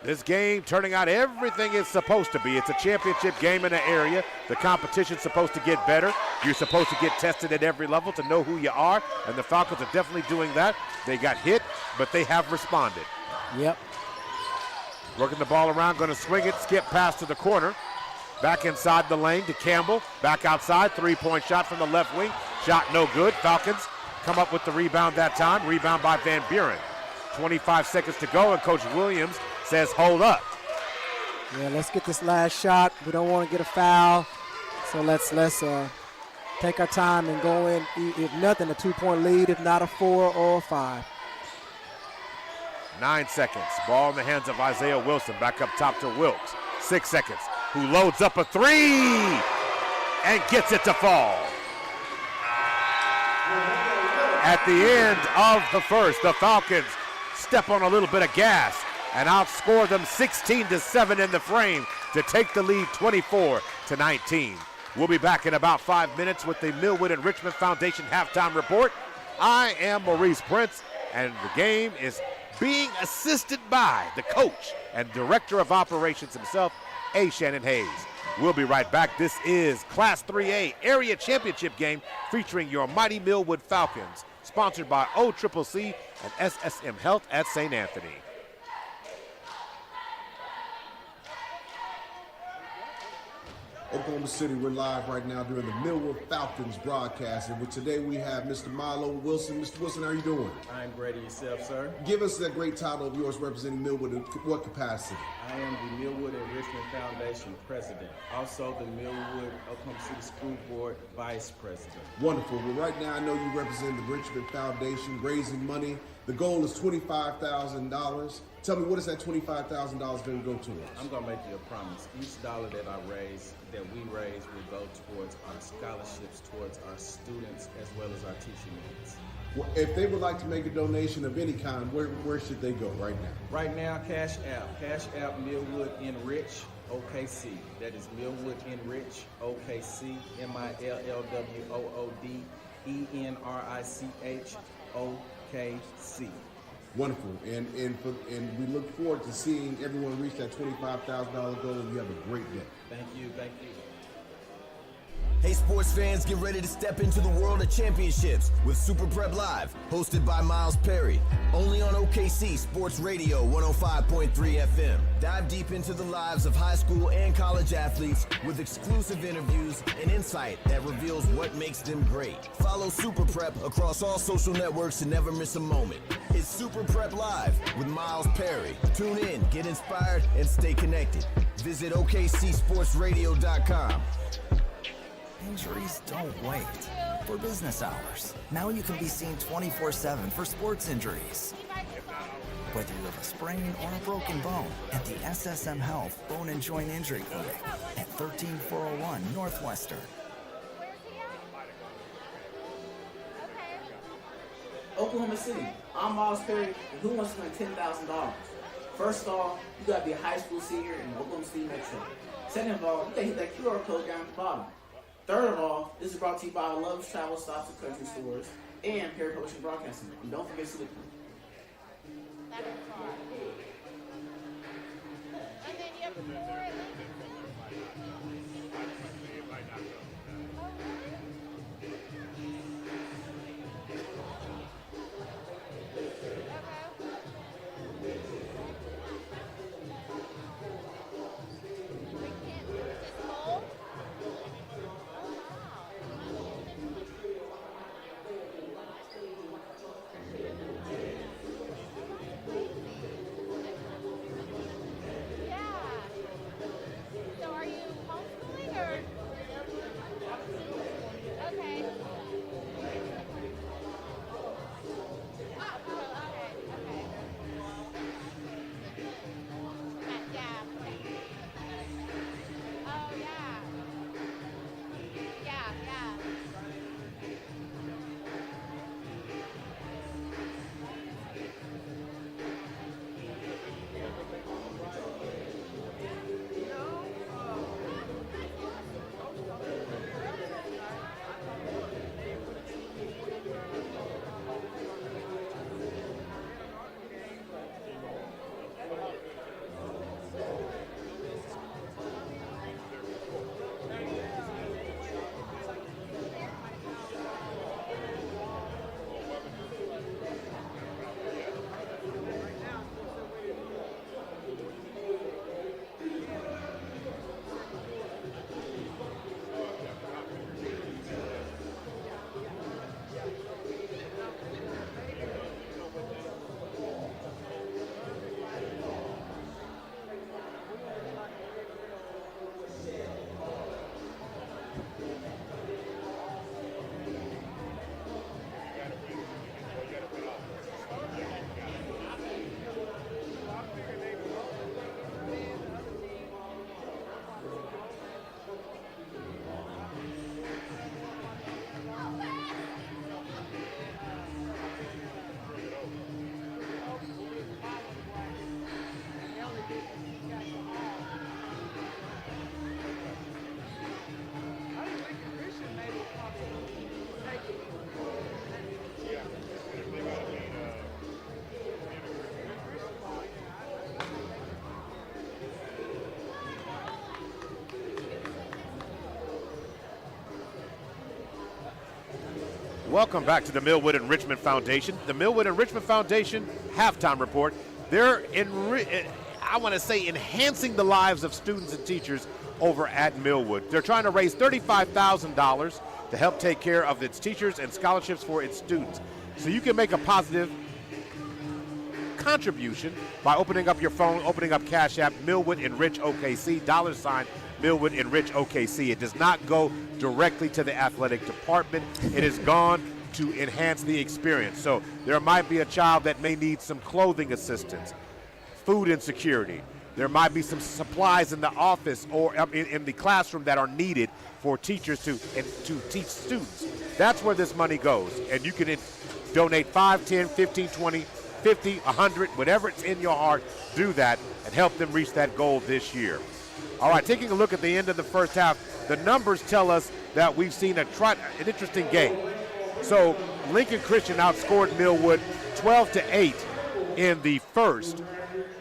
This game turning out everything it's supposed to be. It's a championship game in the area. The competition's supposed to get better. You're supposed to get tested at every level to know who you are, and the Falcons are definitely doing that. They got hit, but they have responded. Yep. Working the ball around, going to swing it, skip pass to the corner. Back inside the lane to Campbell. Back outside, three-point shot from the left wing. Shot no good. Falcons come up with the rebound that time. Rebound by Van Buren. 25 seconds to go, and Coach Williams says hold up. Yeah, let's get this last shot. We don't want to get a foul, so let's take our time and go in. If nothing, a 2-point lead. If not, a 4 or a 5. 9 seconds. Ball in the hands of Isaiah Wilson. Back up top to Wilkes. 6 seconds. Who loads up a three and gets it to fall. At the end of the first, the Falcons step on a little bit of gas and outscore them 16-7 in the frame to take the lead 24-19. We'll be back in about 5 minutes with the Millwood Enrichment Foundation halftime report. I am Maurice Prince, and the game is being assisted by the coach and director of operations himself, A. Shannon Hayes. We'll be right back. This is Class 3A Area Championship game featuring your mighty Millwood Falcons, sponsored by OCCC and SSM Health at St. Anthony. Oklahoma City, we're live right now during the Millwood Falcons broadcast, and today we have Mr. Milo Wilson. Mr. Wilson, how are you doing? I'm great. And yourself, sir? Give us that great title of yours representing Millwood in what capacity? I am the Millwood Enrichment Foundation president, also the Millwood Oklahoma City School Board vice president. Wonderful. Well, right now I know you represent the Enrichment Foundation, raising money. The goal is $25,000. Tell me, what is that $25,000 going to go towards? I'm going to make you a promise. Each dollar that we raise will go towards our scholarships, towards our students, as well as our teaching needs. Well, if they would like to make a donation of any kind, where should they go right now? Right now, Cash App Millwood Enrich OKC. That is Millwood Enrich OKC, MILLWOOD ENRICH OKC. Wonderful, and we look forward to seeing everyone reach that $25,000 goal, and you have a great day. Thank you. Hey sports fans, get ready to step into the world of championships with Super Prep Live, hosted by Miles Perry, only on OKC Sports Radio 105.3 FM. Dive deep into the lives of high school and college athletes with exclusive interviews and insight that reveals what makes them great. Follow Super Prep across all social networks to never miss a moment. It's Super Prep Live with Miles Perry. Tune in, get inspired, and stay connected. Visit OKCSportsRadio.com. Injuries don't wait for business hours. Now you can be seen 24/7 for sports injuries. Whether you have a sprain or a broken bone, at the SSM Health Bone and Joint Injury Clinic at 13401 Northwestern. Oklahoma City, I'm Miles Perry, and who wants to win $10,000? First off, you gotta be a high school senior in the Oklahoma City Metro. Second of all, you gotta hit that QR code down at the bottom. Third of all, this is brought to you by Love's Travel Stops at Country Stores and Perry Publishing Broadcasting. And don't forget to Welcome back to the Millwood and Richmond Foundation. The Millwood and Richmond Foundation halftime report. They're enhancing the lives of students and teachers over at Millwood. They're trying to raise $35,000 to help take care of its teachers and scholarships for its students. So you can make a positive contribution by opening up your phone, opening up Cash App, Millwood Enrich OKC, $ Millwood Enrich OKC. It does not go directly to the athletic department. It is gone to enhance the experience. So there might be a child that may need some clothing assistance, food insecurity. There might be some supplies in the office or in the classroom that are needed for teachers to teach students. That's where this money goes. And you can donate 5, 10, 15, 20, 50, 100, whatever it's in your heart, do that and help them reach that goal this year. All right, taking a look at the end of the first half, the numbers tell us that we've seen an interesting game. So Lincoln Christian outscored Millwood 12-8 in the first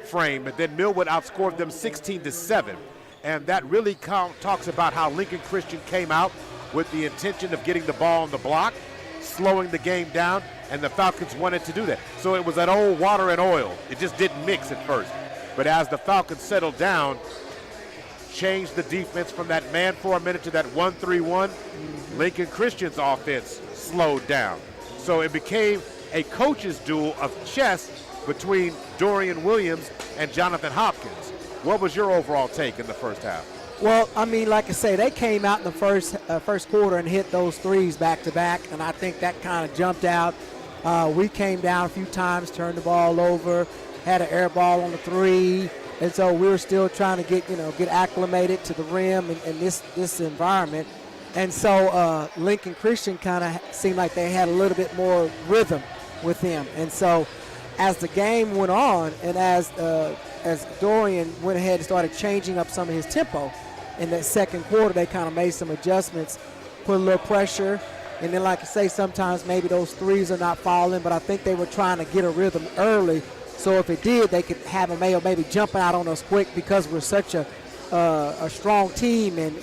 frame, and then Millwood outscored them 16-7. And that really talks about how Lincoln Christian came out with the intention of getting the ball on the block, slowing the game down, and the Falcons wanted to do that. So it was that old water and oil. It just didn't mix at first. But as the Falcons settled down, changed the defense from that man for a minute to that 1-3-1, Lincoln Christian's offense slowed down. So it became a coach's duel of chess between Dorian Williams and Jonathan Hopkins. What was your overall take in the first half? Well, I mean, like I say, they came out in the first quarter and hit those threes back to back, and I think that kind of jumped out. We came down a few times, turned the ball over, had an air ball on the three, and so we were still trying to get acclimated to the rim in this environment. And so Lincoln Christian kind of seemed like they had a little bit more rhythm with them. And so as the game went on, and as Dorian went ahead and started changing up some of his tempo in that second quarter, they kind of made some adjustments, put a little pressure. And then, like I say, sometimes maybe those threes are not falling, but I think they were trying to get a rhythm early. So if it did, they could have a maybe jumping out on us quick because we're such a strong team and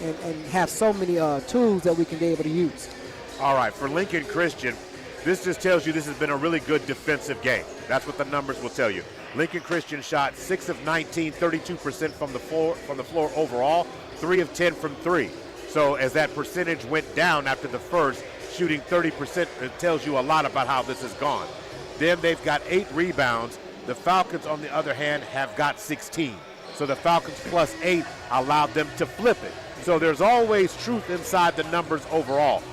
have so many tools that we can be able to use. All right, for Lincoln Christian, this just tells you this has been a really good defensive game. That's what the numbers will tell you. Lincoln Christian shot 6 of 19, 32% from the floor overall, 3 of 10 from 3. So as that percentage went down after the first, shooting 30%, it tells you a lot about how this has gone. Then they've got 8 rebounds. The Falcons, on the other hand, have got 16. So the Falcons plus 8 allowed them to flip it. So there's always truth inside the numbers overall.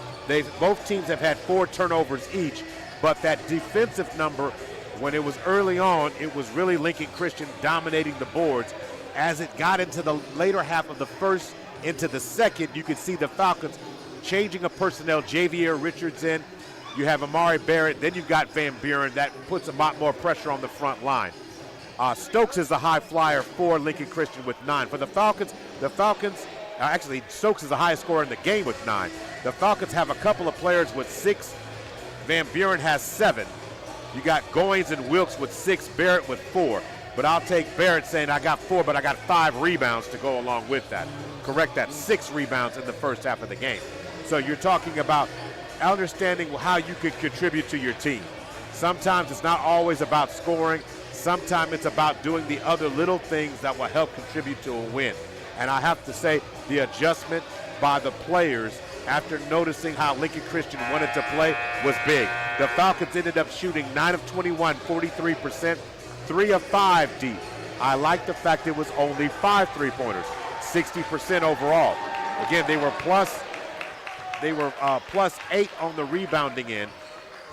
Both teams have had 4 turnovers each, but that defensive number, when it was early on, it was really Lincoln Christian dominating the boards. As it got into the later half of the first into the second, you could see the Falcons changing of personnel. Javier Richards in, you have Amari Barrett, then you've got Van Buren. That puts a lot more pressure on the front line. Stokes is a high flyer for Lincoln Christian with 9. For the Falcons, actually Stokes is the highest scorer in the game with 9. The Falcons have a couple of players with 6. Van Buren has 7. You got Goins and Wilkes with 6, Barrett with 4. But I'll take Barrett saying I got 4, but I got 5 rebounds to go along with that. Correct that, 6 rebounds in the first half of the game. So you're talking about understanding how you can contribute to your team. Sometimes it's not always about scoring. Sometimes it's about doing the other little things that will help contribute to a win. And I have to say, the adjustment by the players after noticing how Lincoln Christian wanted to play was big. The Falcons ended up shooting 9 of 21, 43%, 3 of 5 deep. I like the fact it was only 5 3-pointers, 60% overall. Again, they were plus 8 on the rebounding end.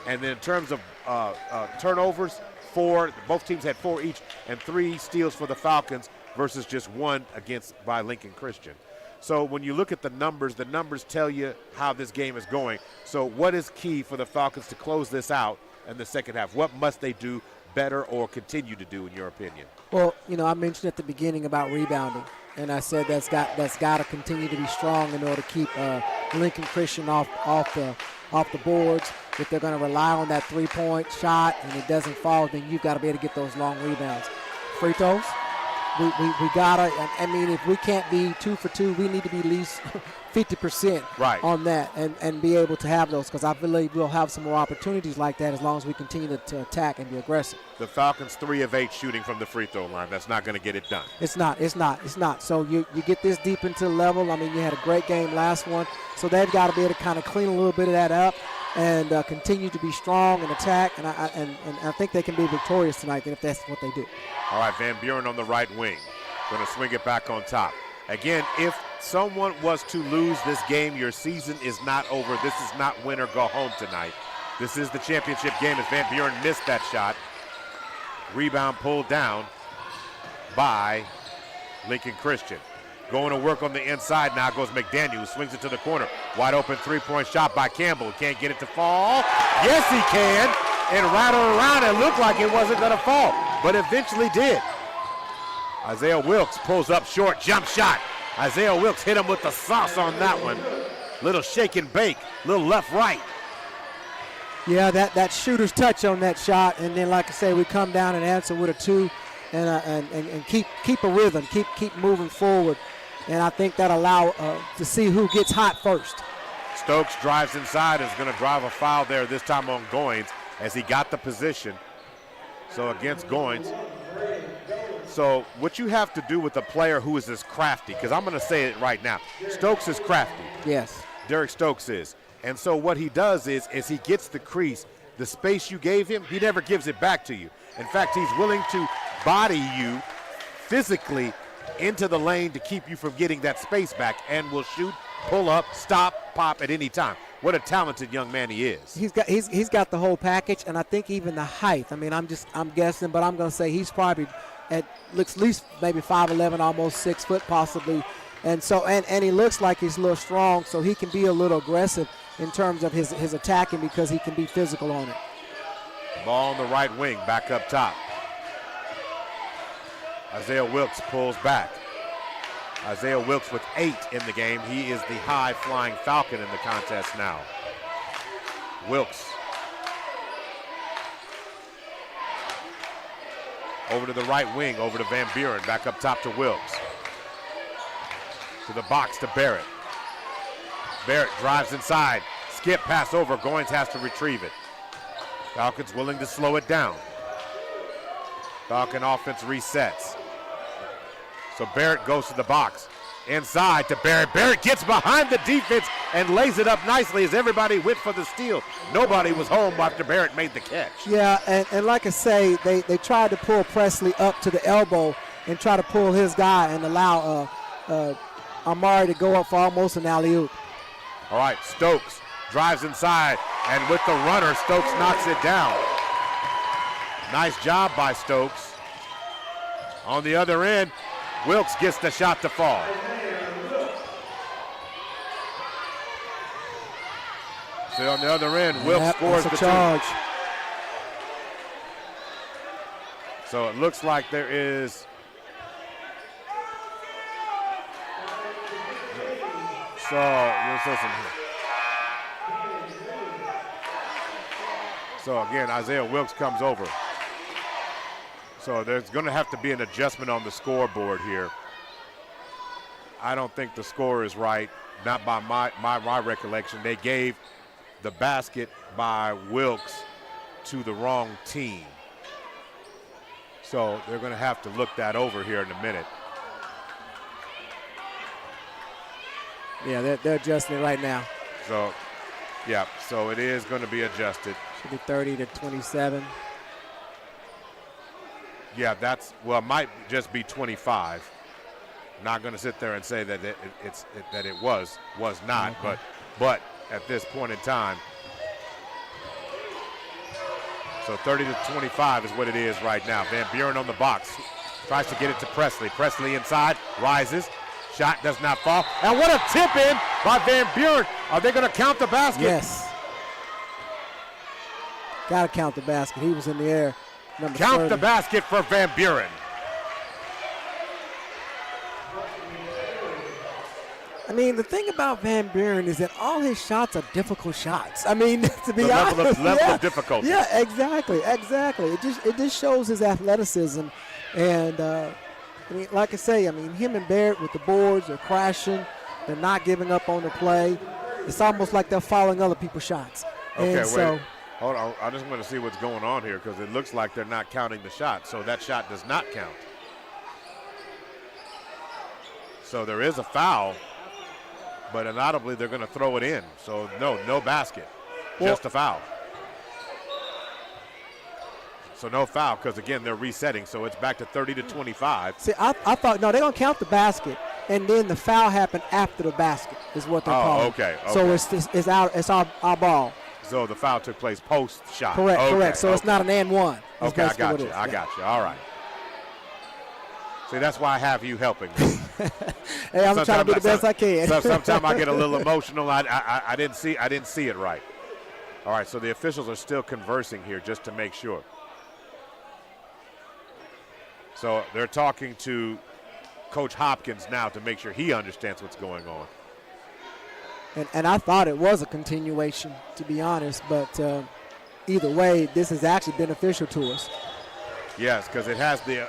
And then in terms of turnovers, 4, both teams had 4 each, and 3 steals for the Falcons versus just 1 by Lincoln Christian. So when you look at the numbers tell you how this game is going. So what is key for the Falcons to close this out in the second half? What must they do better or continue to do, in your opinion? Well, I mentioned at the beginning about rebounding, and I said that's got to continue to be strong in order to keep Lincoln Christian off the boards. If they're going to rely on that 3-point shot and it doesn't fall, then you've got to be able to get those long rebounds. Free throws, we gotta. I mean, if we can't be 2 for 2, we need to be at least 50% on that and be able to have those, because I believe we'll have some more opportunities like that as long as we continue to attack and be aggressive. The Falcons 3 of 8 shooting from the free throw line. That's not going to get it done. It's not. So you get this deep into the level. I mean, you had a great game last one, so they've got to be able to kind of clean a little bit of that up and continue to be strong and attack. And I think they can be victorious tonight if that's what they do. All right, Van Buren on the right wing. Going to swing it back on top. Again, if someone was to lose this game, your season is not over. This is not win or go home tonight. This is the championship game as Van Buren missed that shot. Rebound pulled down by Lincoln Christian. Going to work on the inside now goes McDaniel, who swings it to the corner. Wide open three-point shot by Campbell. Can't get it to fall. Yes, he can. And rattle around, it looked like it wasn't going to fall, but eventually did. Isaiah Wilkes pulls up short, jump shot. Isaiah Wilkes hit him with the sauce on that one. Little shake and bake, little left-right. Yeah, that shooter's touch on that shot, and then, like I say, we come down and answer with a 2 and keep a rhythm, keep moving forward. And I think that allow to see who gets hot first. Stokes drives inside and is going to drive a foul there, this time on Goins, as he got the position. So against Goins. So what you have to do with a player who is this crafty, because I'm going to say it right now, Stokes is crafty. Yes. Derek Stokes is. And so what he does is he gets the crease, the space you gave him, he never gives it back to you. In fact, he's willing to body you physically into the lane to keep you from getting that space back, and will shoot, pull up, stop, pop at any time. What a talented young man he is. He's got the whole package, and I think even the height. I mean, I'm guessing, but I'm going to say he's probably looks at least maybe 5'11", almost 6 foot possibly. And so and he looks like he's a little strong, so he can be a little aggressive in terms of his attacking, because he can be physical on it. Ball on the right wing, back up top. Isaiah Wilkes pulls back. Isaiah Wilkes with 8 in the game. He is the high-flying Falcon in the contest now. Wilkes. Over to the right wing, over to Van Buren, back up top to Wilkes. To the box to Barrett. Barrett drives inside. Skip pass over. Goins has to retrieve it. Falcons willing to slow it down. Falcon offense resets. So Barrett goes to the box. Inside to Barrett. Barrett gets behind the defense and lays it up nicely as everybody went for the steal. Nobody was home after Barrett made the catch. Yeah, and like I say, they tried to pull Presley up to the elbow and try to pull his guy and allow Amari to go up for almost an alley-oop. All right, Stokes drives inside, and with the runner, Stokes knocks it down. Nice job by Stokes. On the other end, Wilkes gets the shot to fall. So on the other end, Wilkes scores the charge. So it looks like there is So again, Isaiah Wilkes comes over. So there's going to have to be an adjustment on the scoreboard here. I don't think the score is right, not by my recollection. They gave the basket by Wilkes to the wrong team. So they're going to have to look that over here in a minute. Yeah, they're adjusting it right now. So, yeah, so it is going to be adjusted. Should be 30-27. Yeah, it might just be 25. Not going to sit there and say that it was not, okay. but at this point in time, so 30-25 is what it is right now. Van Buren on the box, tries to get it to Presley. Presley inside, rises, shot does not fall, and what a tip in by Van Buren. Are they going to count the basket? Yes. Got to count the basket. He was in the air. Count 30. the basket for Van Buren. I mean, the thing about Van Buren is that all his shots are difficult shots. I mean, to be honest. Level of difficulty. Yeah, exactly. It just shows his athleticism, and I mean, like I say, him and Barrett with the boards are crashing. They're not giving up on the play. It's almost like they're following other people's shots. Okay, and so, hold on. I just want to see what's going on here because it looks like they're not counting the shot. So that shot does not count. So there is a foul, but inaudibly they're going to throw it in. So no basket, just a foul. So no foul because, again, they're resetting. So it's back to 30-25. See, I thought, no, they're going to count the basket, and then the foul happened after the basket is what they're calling. Okay. So it's our ball. So the foul took place post-shot. Correct. So it's not an and one. Okay, I got you. All right. See, that's why I have you helping me. Hey, I'm trying to do the best I can. Sometimes I get a little emotional. I didn't see it right. All right, so the officials are still conversing here just to make sure. So they're talking to Coach Hopkins now to make sure he understands what's going on. And I thought it was a continuation, to be honest, but either way, this is actually beneficial to us. Yes, because it has the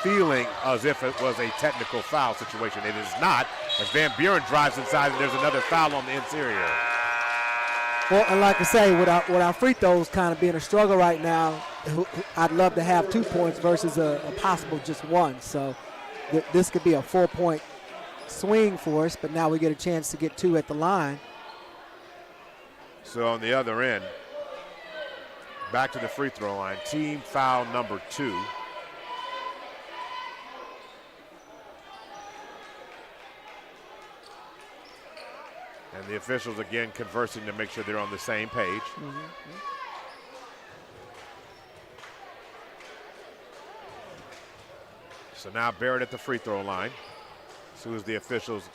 feeling as if it was a technical foul situation. It is not, as Van Buren drives inside and there's another foul on the interior. Well, and like I say, with our free throws kind of being a struggle right now, I'd love to have 2 points versus a possible just one. So this could be a 4-point swing for us, but now we get a chance to get 2 at the line. So on the other end, back to the free throw line, team foul number 2. And the officials again conversing to make sure they're on the same page. So now Barrett at the free throw line. As soon as the officials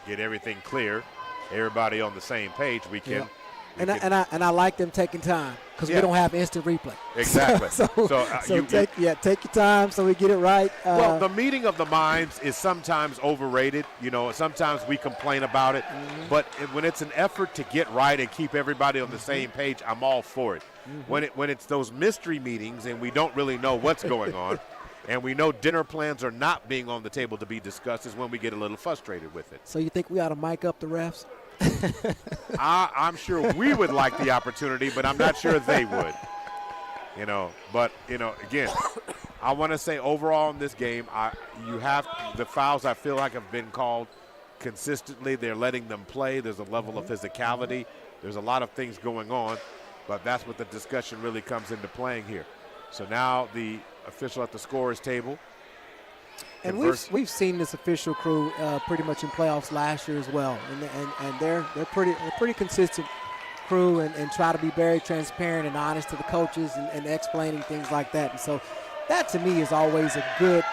get everything clear, everybody on the same page, we can. Yeah. And I like them taking time because we don't have instant replay. Exactly. Take your time so we get it right. Well, the meeting of the minds is sometimes overrated. Sometimes we complain about it, but when it's an effort to get right and keep everybody on the same page, I'm all for it. When it's those mystery meetings and we don't really know what's going on, and we know dinner plans are not being on the table to be discussed, is when we get a little frustrated with it. So you think we ought to mic up the refs? I'm sure we would like the opportunity, but I'm not sure they would. But again, I want to say overall in this game, you have the fouls I feel like have been called consistently. They're letting them play. There's a level of physicality. There's a lot of things going on, but that's what the discussion really comes into playing here. So now the official at the scorer's table. And we've seen this official crew pretty much in playoffs last year as well, and they're pretty consistent crew and try to be very transparent and honest to the coaches and explaining things like that. And so that to me is always a good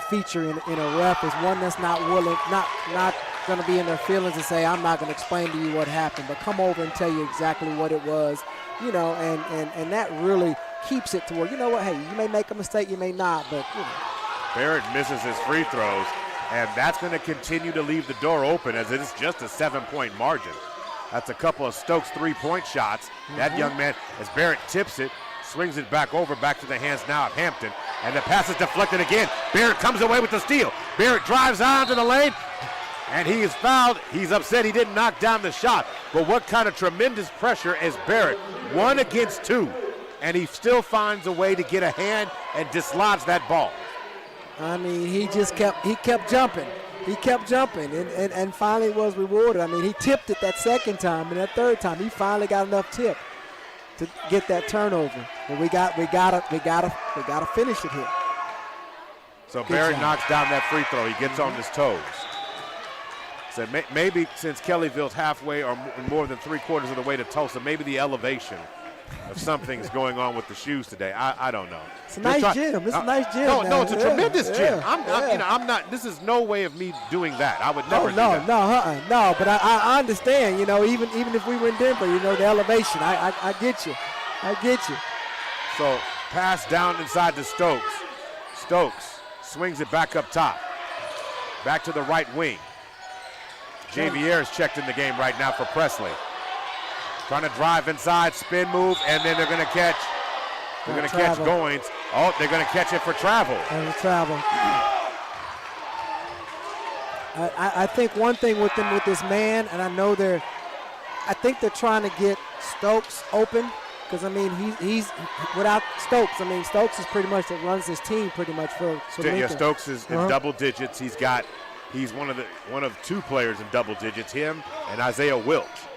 feature in a ref, is one that's not willing, not going to be in their feelings and say, I'm not going to explain to you what happened, but come over and tell you exactly what it was, and that really keeps it to where, hey, you may make a mistake, you may not, but Barrett misses his free throws, and that's going to continue to leave the door open as it is just a 7-point margin. That's a couple of Stokes three-point shots. That young man, as Barrett tips it, swings it back to the hands now of Hampton, and the pass is deflected again. Barrett comes away with the steal. Barrett drives onto the lane, and he is fouled. He's upset he didn't knock down the shot, but what kind of tremendous pressure is Barrett? 1 against 2, and he still finds a way to get a hand and dislodge that ball. I mean, he kept jumping. He kept jumping and finally was rewarded. I mean, he tipped it that second time, and that third time he finally got enough tip to get that turnover. But we gotta finish it here. So Barrett knocks down that free throw. He gets on his toes. So maybe since Kellyville's halfway or more than 3/4 of the way to Tulsa, maybe the elevation of something's going on with the shoes today. I don't know. It's a nice gym. It's a nice gym. No, it's a tremendous gym. I'm not. This is no way of me doing that. I would never do that. No. But I understand. Even if we were in Denver, the elevation. I get you. So pass down inside to Stokes. Stokes swings it back up top. Back to the right wing. Javier is checked in the game right now for Presley. Trying to drive inside, spin move, and then they're going to catch They're going to catch Goins. Oh, they're going to catch it for travel. There's a travel. I think one thing with them with this man, and I think they're trying to get Stokes open because, I mean, he's without Stokes. I mean, Stokes is pretty much that runs this team pretty much for Lincoln. Yeah, Stokes is in double digits. He's one of two players in double digits, him and Isaiah Wilkes.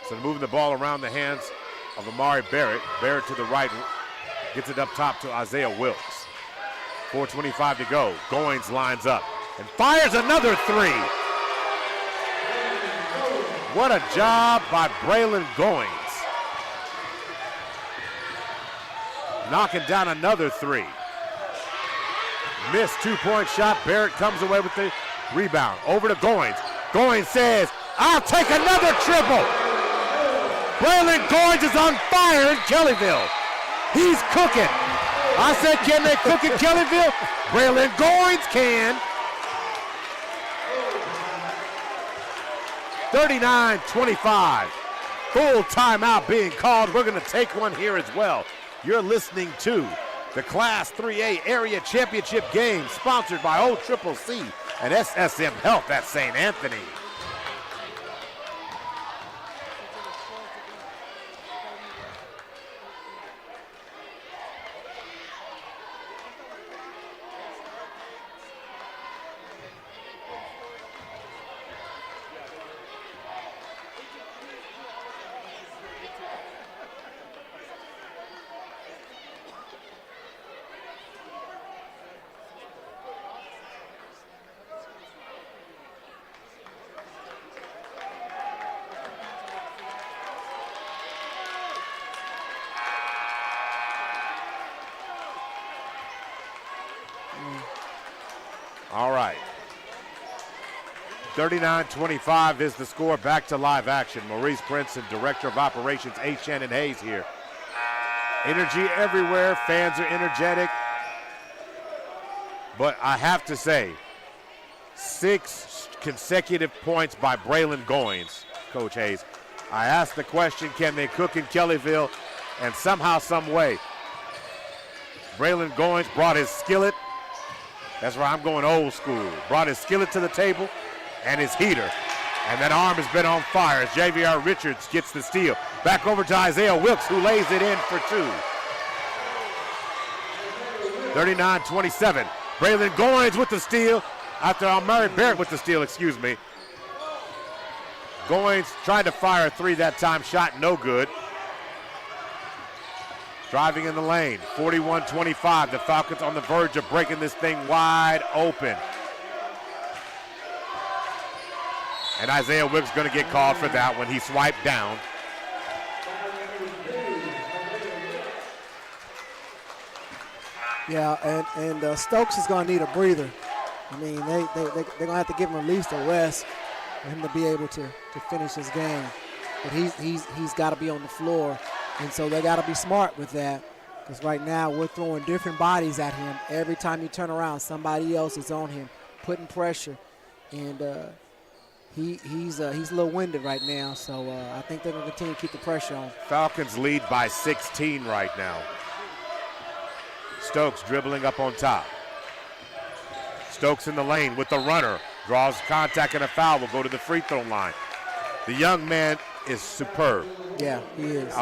So moving the ball around the hands of Amari Barrett. Barrett to the right, gets it up top to Isaiah Wilkes. 4:25 to go. Goins lines up and fires another three. What a job by Braylon Goins. Knocking down another three. Missed two-point shot. Barrett comes away with the rebound. Over to Goins. Goins says, I'll take another triple. Braylon Goins is on fire in Kellyville. He's cooking. I said, can they cook in Kellyville? Braylon Goins can. 39-25. Full timeout being called. We're going to take one here as well. You're listening to the Class 3A Area Championship game sponsored by OCCC and SSM Health at St. Anthony. All right. 39-25 is the score. Back to live action. Maurice Prince and Director of Operations A. Shannon Hayes here. Energy everywhere. Fans are energetic. But I have to say, 6 consecutive points by Braylon Goins, Coach Hayes. I asked the question, can they cook in Kellyville? And somehow, some way, Braylon Goins brought his skillet. That's where I'm going old school. Brought his skillet to the table and his heater. And that arm has been on fire as Javier Richards gets the steal. Back over to Isaiah Wilkes, who lays it in for 2. 39-27. Braylon Goins with the steal. After Amari Barrett with the steal, excuse me. Goins tried to fire a 3 that time. Shot no good. Driving in the lane, 41-25. The Falcons on the verge of breaking this thing wide open. And Isaiah Wilkes going to get called for that when he swiped down. Yeah, and Stokes is going to need a breather. I mean, they're going to have to give him at least a rest for him to be able to finish his game. But he's got to be on the floor. And so they got to be smart with that, because right now we're throwing different bodies at him. Every time you turn around, somebody else is on him, putting pressure. And he's a little winded right now, so I think they're going to continue to keep the pressure on. Falcons lead by 16 right now. Stokes dribbling up on top. Stokes in the lane with the runner. Draws contact and a foul. Will go to the free throw line. The young man is superb. Yeah, he is.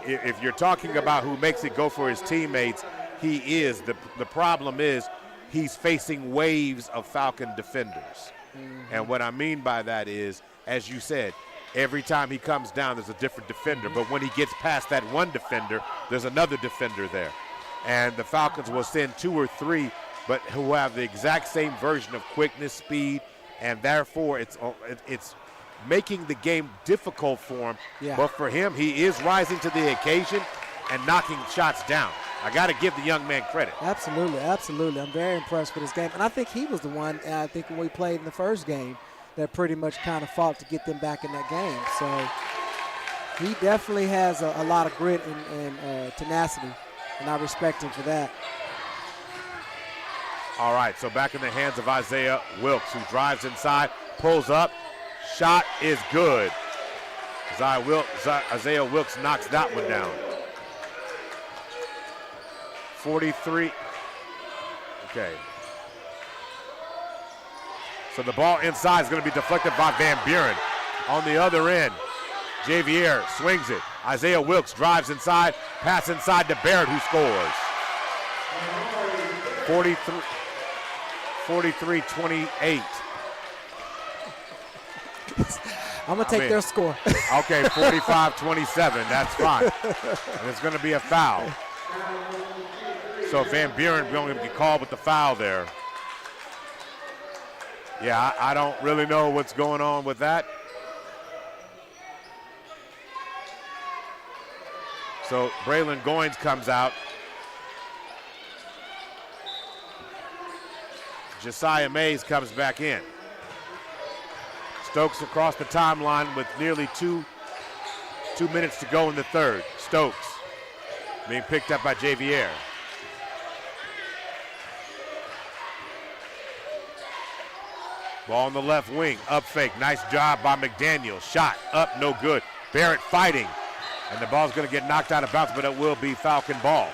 If you're talking about who makes it go for his teammates, he is. The problem is he's facing waves of Falcon defenders. Mm-hmm. And what I mean by that is, as you said, every time he comes down, there's a different defender. But when he gets past that one defender, there's another defender there. And the Falcons will send 2 or 3, but who have the exact same version of quickness, speed, and therefore it's making the game difficult for him. Yeah. But for him, he is rising to the occasion and knocking shots down. I got to give the young man credit. Absolutely, absolutely. I'm very impressed with his game. And I think he was the one, I think when we played in the first game, that pretty much kind of fought to get them back in that game. So he definitely has a lot of grit and tenacity, and I respect him for that. All right, so back in the hands of Isaiah Wilkes, who drives inside, pulls up. Shot is good. Isaiah Wilkes knocks that one down. 43. Okay. So the ball inside is going to be deflected by Van Buren. On the other end, Javier swings it. Isaiah Wilkes drives inside, pass inside to Barrett, who scores. 43-28. I'm going to take their score. Okay, 45-27. That's fine. And it's going to be a foul. So Van Buren going to be called with the foul there. Yeah, I don't really know what's going on with that. So Braylon Goins comes out. Josiah Mays comes back in. Stokes across the timeline with nearly two minutes to go in the third. Stokes being picked up by Javier. Ball on the left wing, up fake, nice job by McDaniel. Shot up, no good. Barrett fighting, and the ball's gonna get knocked out of bounds, but it will be Falcon ball.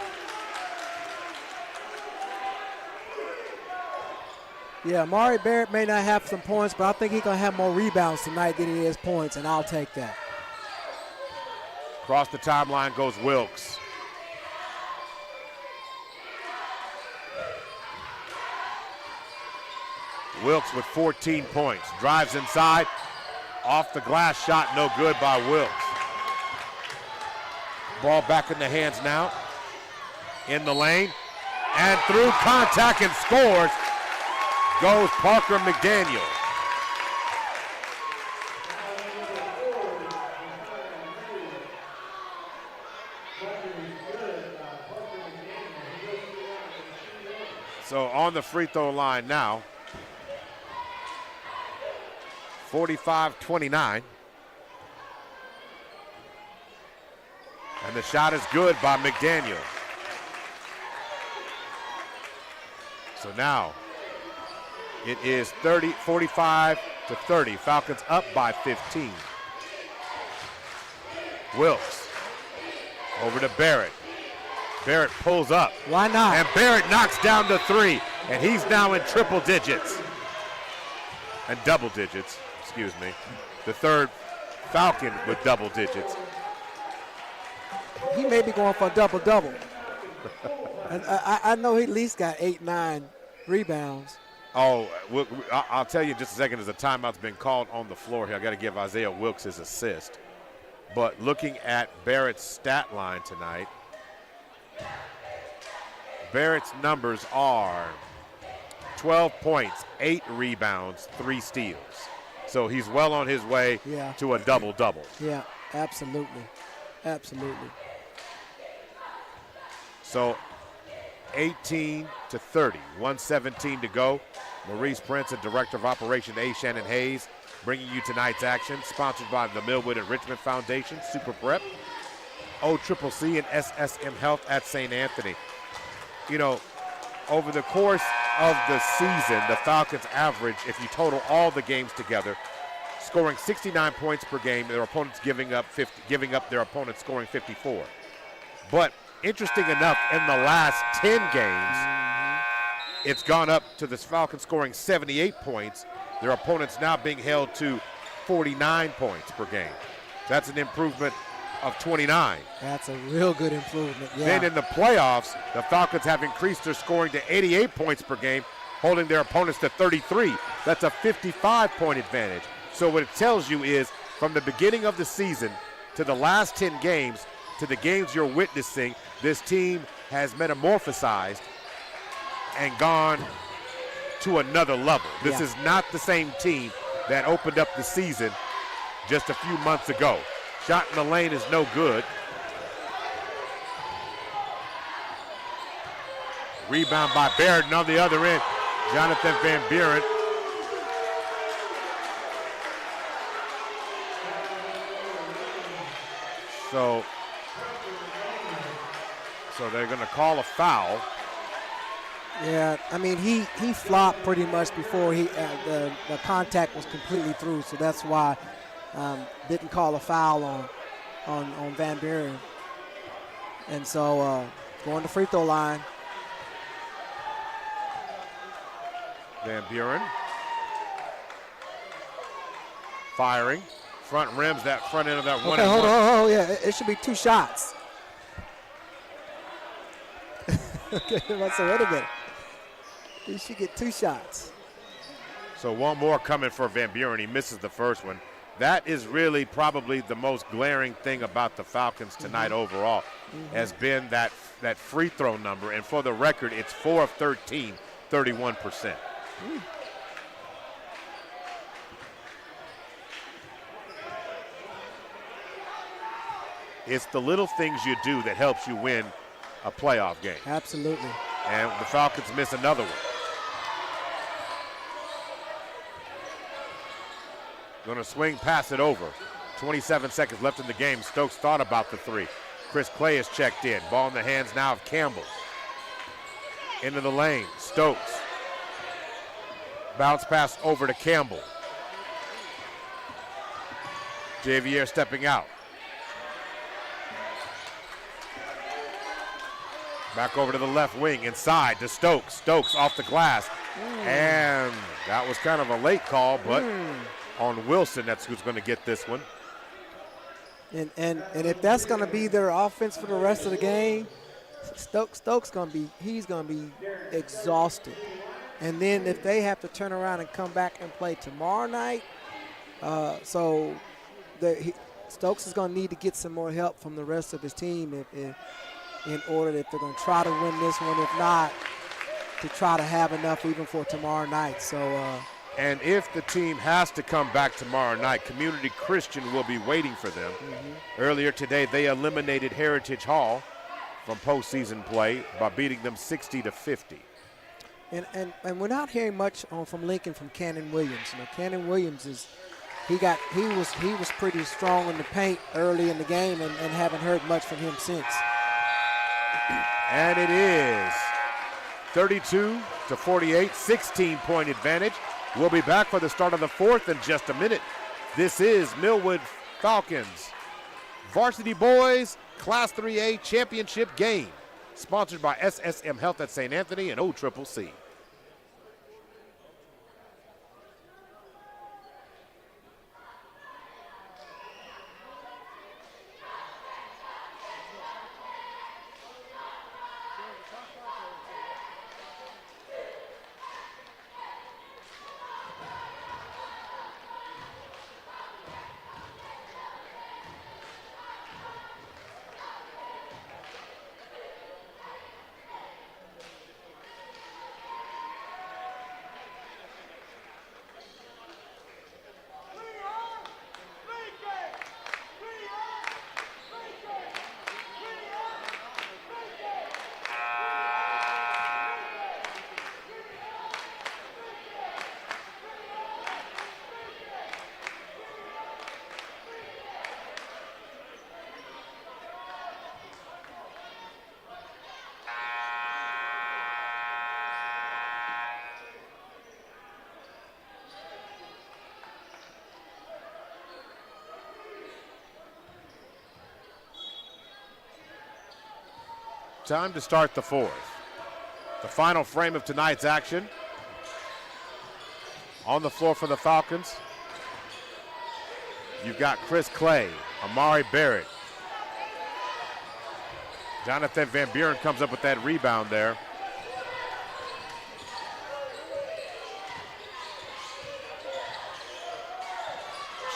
Yeah, Amari Barrett may not have some points, but I think he's gonna have more rebounds tonight than he is points, and I'll take that. Across the timeline goes Wilkes. Wilkes with 14 points. Drives inside. Off the glass shot, no good by Wilkes. Ball back in the hands now. In the lane. And through contact and scores goes Parker McDaniel. So on the free throw line now. 45-29. And the shot is good by McDaniel. So now it is 45-30. Falcons up by 15. Wilkes over to Barrett. Barrett pulls up. Why not? And Barrett knocks down to three. And he's now in triple digits. And double digits. Excuse me, the third Falcon with double digits. He may be going for a double-double. I know he at least got 8-9 rebounds. Oh, I'll tell you in just a second as a timeout's been called on the floor here. I got to give Isaiah Wilkes his assist. But looking at Barrett's stat line tonight, Barrett's numbers are 12 points, 8 rebounds, 3 steals. So he's well on his way to a double-double. Yeah, absolutely. Absolutely. So 18-30, 1:17 to go. Maurice Prince and Director of Operations A. Shannon Hayes bringing you tonight's action, sponsored by the Millwood and Richmond Foundation, Super Prep, OCCC, and SSM Health at St. Anthony. You know, over the course of the season, the Falcons average, if you total all the games together, scoring 69 points per game, their opponents giving up their opponents scoring 54. But interesting enough, in the last 10 games, it's gone up to the Falcons scoring 78 points, their opponents now being held to 49 points per game. That's an improvement of 29. That's a real good improvement. Yeah. Then in the playoffs, the Falcons have increased their scoring to 88 points per game, holding their opponents to 33. That's a 55-point advantage. So what it tells you is from the beginning of the season to the last 10 games to the games you're witnessing, this team has metamorphosized and gone to another level. This is not the same team that opened up the season just a few months ago. Shot in the lane is no good. Rebound by Barrett, and on the other end, Jonathan Van Buren. So they're going to call a foul. Yeah, I mean, he flopped pretty much before the contact was completely through, so that's why didn't call a foul on Van Buren. And so going to free throw line, Van Buren firing. Front rims, that front end of that one. Okay, hold on. Yeah, it should be 2 shots. Okay, I said, wait a minute. He should get 2 shots. So one more coming for Van Buren. He misses the first one. That is really probably the most glaring thing about the Falcons tonight overall, has been that free throw number. And for the record, it's 4 of 13, 31%. It's the little things you do that helps you win a playoff game. Absolutely. And the Falcons miss another one. Going to swing, pass it over. 27 seconds left in the game. Stokes thought about the 3. Chris Clay is checked in. Ball in the hands now of Campbell. Into the lane. Stokes. Bounce pass over to Campbell. Javier stepping out. Back over to the left wing, inside to Stokes. Stokes off the glass. And that was kind of a late call, but on Wilson, that's who's going to get this one. And if that's going to be their offense for the rest of the game, Stokes going to be exhausted. And then if they have to turn around and come back and play tomorrow night, Stokes is going to need to get some more help from the rest of his team in order if they're going to try to win this one. If not, to try to have enough even for tomorrow night. So. And if the team has to come back tomorrow night, Community Christian will be waiting for them. Earlier today, they eliminated Heritage Hall from postseason play by beating them 60-50. And we're not hearing much from Lincoln from Cannon Williams. You know, Cannon Williams he was pretty strong in the paint early in the game, and haven't heard much from him since. And it is 32-48, 16-point advantage. We'll be back for the start of the 4th in just a minute. This is Millwood Falcons Varsity Boys Class 3A Championship game, sponsored by SSM Health at St. Anthony and OCCC. Time to start the 4th. The final frame of tonight's action. On the floor for the Falcons, you've got Chris Clay, Amari Barrett. Jonathan Van Buren comes up with that rebound there.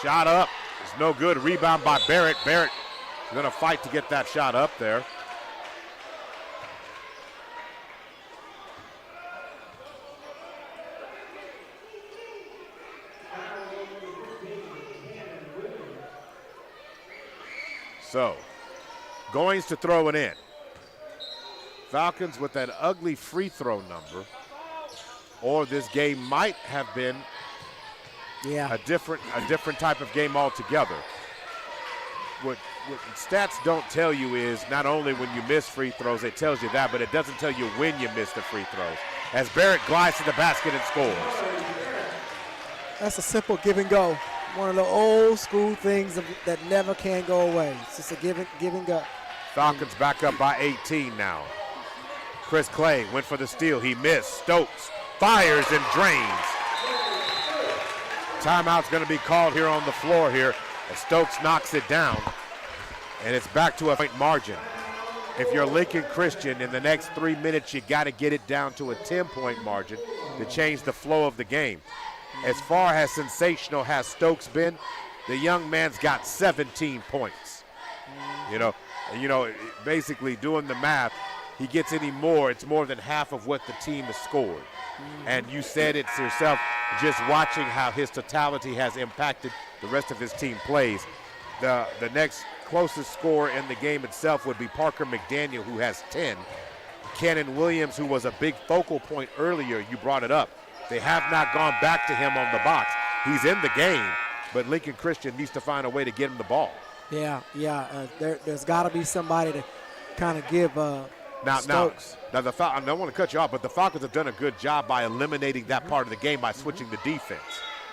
Shot up. It's no good. Rebound by Barrett. Barrett is going to fight to get that shot up there. So, Goings to throw it in. Falcons with that ugly free throw number, or this game might have been a different type of game altogether. What stats don't tell you is not only when you miss free throws, it tells you that, but it doesn't tell you when you miss the free throws. As Barrett glides to the basket and scores. That's a simple give and go. One of the old school things that never can go away. It's just a give and go. Falcons back up by 18 now. Chris Clay went for the steal. He missed. Stokes fires and drains. Timeout's going to be called here on the floor here as Stokes knocks it down, and it's back to a point margin. If you're Lincoln Christian, in the next 3 minutes, you got to get it down to a 10-point margin to change the flow of the game. As far as sensational has Stokes been, the young man's got 17 points. You know, basically doing the math, he gets any more, it's more than half of what the team has scored. And you said it yourself, just watching how his totality has impacted the rest of his team plays. The next closest scorer in the game itself would be Parker McDaniel, who has 10. Cannon Williams, who was a big focal point earlier, you brought it up. They have not gone back to him on the box. He's in the game, but Lincoln Christian needs to find a way to get him the ball. There's got to be somebody to kind of give Stokes. Now I don't want to cut you off, but the Falcons have done a good job by eliminating that part of the game by switching the defense.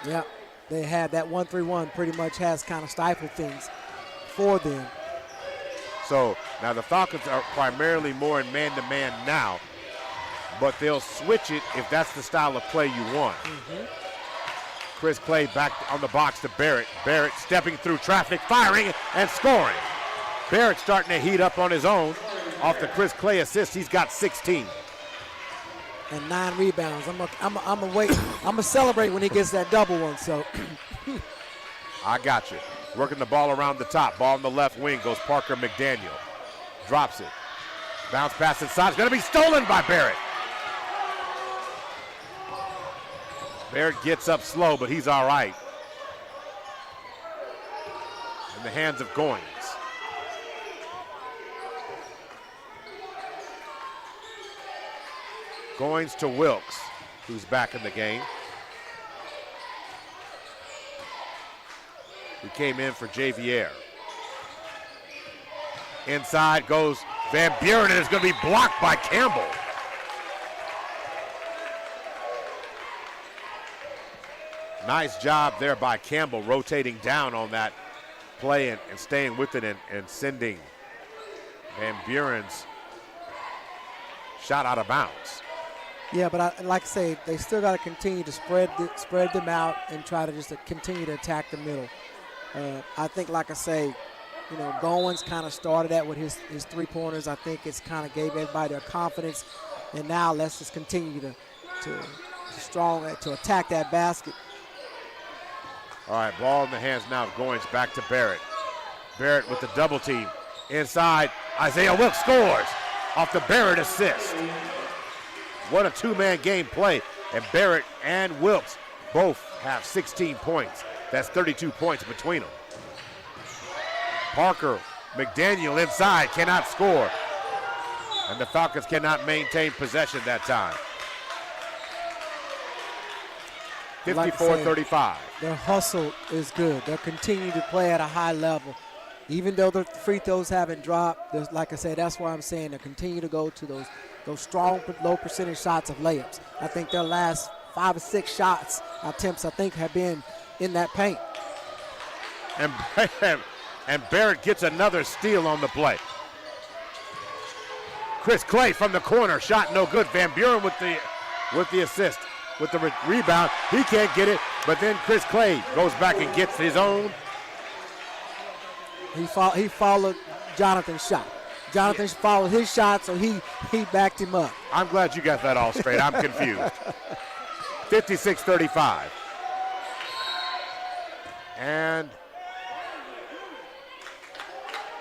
Yeah, they had that 1-3-1 pretty much has kind of stifled things for them. So now the Falcons are primarily more in man-to-man now, but they'll switch it if that's the style of play you want. Chris Clay back on the box to Barrett. Barrett stepping through traffic, firing and scoring. Barrett starting to heat up on his own. Off the Chris Clay assist, he's got 16. And 9 rebounds. I'm gonna wait. I'm gonna celebrate when he gets that double one. So I got you. Working the ball around the top. Ball on the left wing goes Parker McDaniel. Drops it. Bounce pass inside. It's going to be stolen by Barrett. Barrett gets up slow, but he's all right. In the hands of Goins. Goins to Wilkes, who's back in the game. He came in for Javier. Inside goes Van Buren, and it's going to be blocked by Campbell. Nice job there by Campbell, rotating down on that play and staying with it and sending Van Buren's shot out of bounds. Yeah, but like I say, they still got to continue to spread them out and try to just continue to attack the middle. I think, like I say, you know, Goins kind of started that with his three-pointers. I think it's kind of gave everybody their confidence, and now let's just continue to attack that basket. All right, ball in the hands now of Goins, back to Barrett. Barrett with the double team. Inside, Isaiah Wilkes scores off the Barrett assist. What a two-man game play, and Barrett and Wilkes both have 16 points. That's 32 points between them. Parker McDaniel inside, cannot score. And the Falcons cannot maintain possession that time. 54-35. Their hustle is good. They'll continue to play at a high level. Even though the free throws haven't dropped, like I said, that's why I'm saying they'll continue to go to those strong, low percentage shots of layups. I think their last 5 or 6 shots attempts, I think, have been in that paint. And Barrett gets another steal on the play. Chris Clay from the corner, shot no good. Van Buren with the assist, with the rebound. He can't get it, but then Chris Clay goes back and gets his own. He followed Jonathan's shot. Jonathan followed his shot, so he backed him up. I'm glad you got that all straight. I'm confused. 56-35. And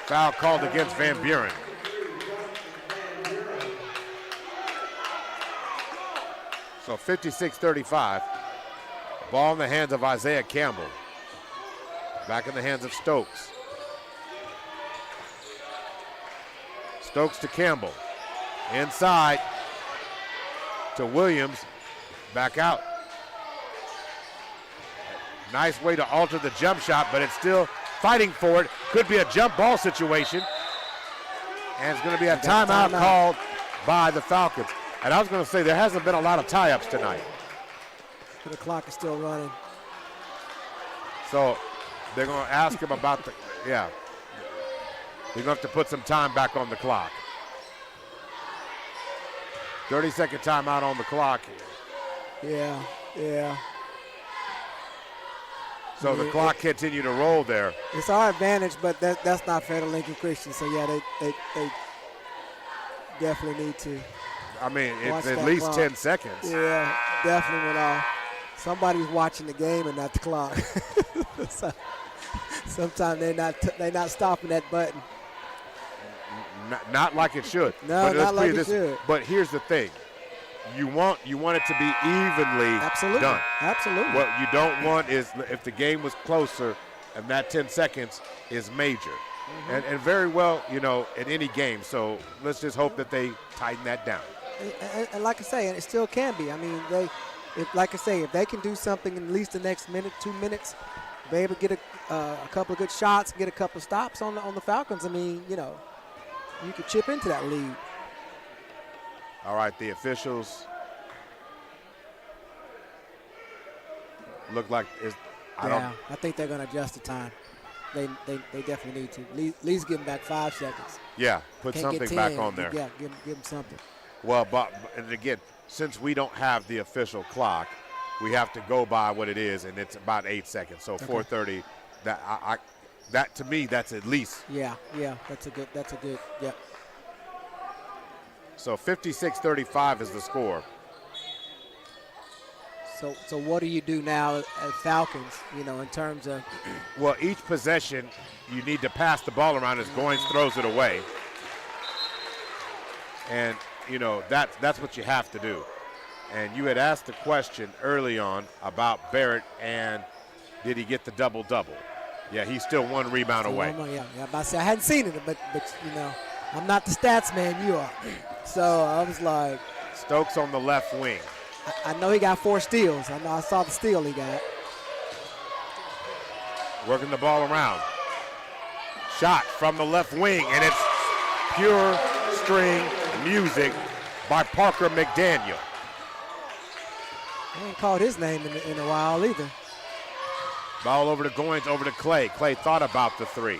foul called against Van Buren. So 56-35. Ball in the hands of Isaiah Campbell. Back in the hands of Stokes. Stokes to Campbell. Inside to Williams. Back out. Nice way to alter the jump shot, but it's still fighting for it. Could be a jump ball situation. And it's going to be a timeout called by the Falcons. And I was going to say, there hasn't been a lot of tie-ups tonight. The clock is still running. So they're going to ask him about They're going to have to put some time back on the clock. 30-second timeout on the clock. Yeah. So the clock continued to roll there. It's our advantage, but that's not fair to Lincoln Christian. So, yeah, they definitely need to. I mean, it's at that least clock. 10 seconds. Yeah, definitely went off. Somebody's watching the game and not the clock. So, sometimes they're not stopping that button. Not like it should. No, not like it should. But here's the thing. You want it to be evenly done. Absolutely. What you don't want is if the game was closer and that 10 seconds is major. And very well, in any game. So let's just hope that they tighten that down. And like I say, and it still can be. I mean, if they can do something in at least the next minute, 2 minutes, be able to get a couple of good shots, get a couple of stops on the Falcons, I mean, you could chip into that lead. All right, the officials look like I think they're going to adjust the time. They definitely need to. At least give them back 5 seconds. Yeah, put Can't something get 10, back on there. Yeah, give them something. Well, and again, since we don't have the official clock, we have to go by what it is, and it's about 8 seconds. So 4:30. That to me, that's at least. Yeah, that's a good. Yeah. So 56-35 is the score. So what do you do now at Falcons, in terms of? Well, each possession, you need to pass the ball around as Goins throws it away. And, that's what you have to do. And you had asked the question early on about Barrett and did he get the double-double? Yeah, he's still 1 rebound away. I hadn't seen it, but I'm not the stats man, you are. So I was like. Stokes on the left wing. I know he got 4 steals. I saw the steal he got. Working the ball around. Shot from the left wing, and it's pure string music by Parker McDaniel. I ain't called his name in a while either. Ball over to Goins, over to Clay. Clay thought about the 3.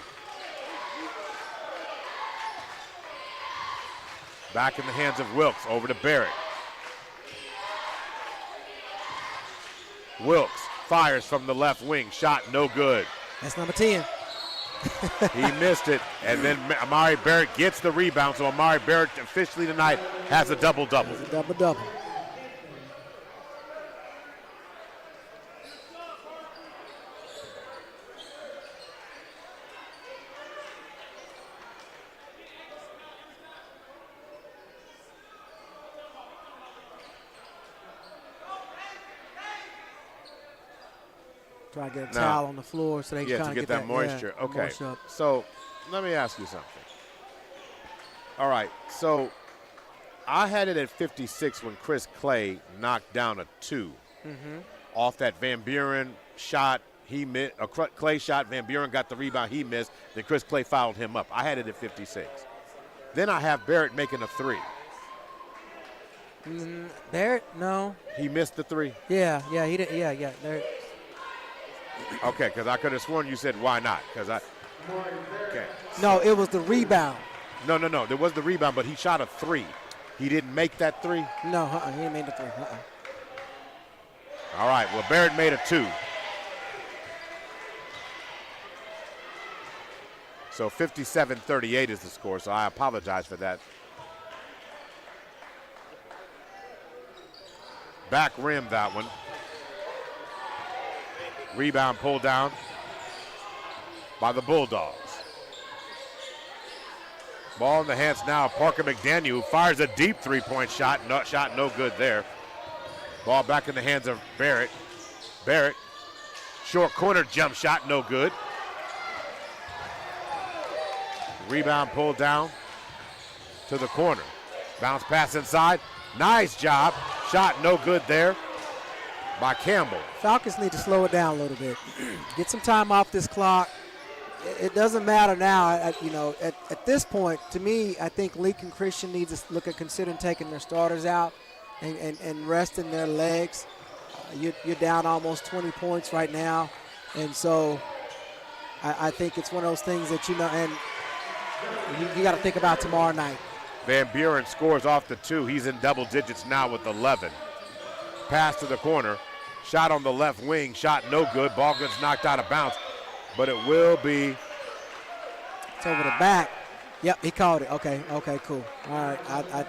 Back in the hands of Wilkes, over to Barrett. Wilkes fires from the left wing. Shot no good. That's number 10. He missed it, and then Amari Barrett gets the rebound, so Amari Barrett officially tonight has a double-double. Double-double. Try to get a towel on the floor so they can kind of get that moisture. Okay, moisture up. So let me ask you something. All right, so I had it at 56 when Chris Clay knocked down a 2 off that Van Buren shot. He missed. Clay shot. Van Buren got the rebound. He missed. Then Chris Clay fouled him up. I had it at 56. Then I have Barrett making a 3. Barrett, no. He missed the 3. Yeah, he did. Yeah. There. Okay, because I could have sworn you said why not? Okay. No, it was the rebound. No. There was the rebound, but he shot a 3. He didn't make that 3? No, he didn't make the 3. All right, well, Barrett made a 2. So 57-38 is the score, so I apologize for that. Back rim, that one. Rebound pulled down by the Bulldogs. Ball in the hands now of Parker McDaniel, who fires a deep three-point shot. No good there. Ball back in the hands of Barrett. Barrett, short corner jump shot, no good. Rebound pulled down to the corner. Bounce pass inside. Nice job. Shot no good there by Campbell. Falcons need to slow it down a little bit. Get some time off this clock. It doesn't matter now. At this point, to me, I think Lincoln Christian needs to look at considering taking their starters out and resting their legs. You're down almost 20 points right now. And so I think it's one of those things that, and you got to think about tomorrow night. Van Buren scores off the 2. He's in double digits now with 11. pass to the corner. Shot on the left wing, shot no good. Ball gets knocked out of bounds, but it will be. It's over the back. Yep, he called it. Okay, cool. All right.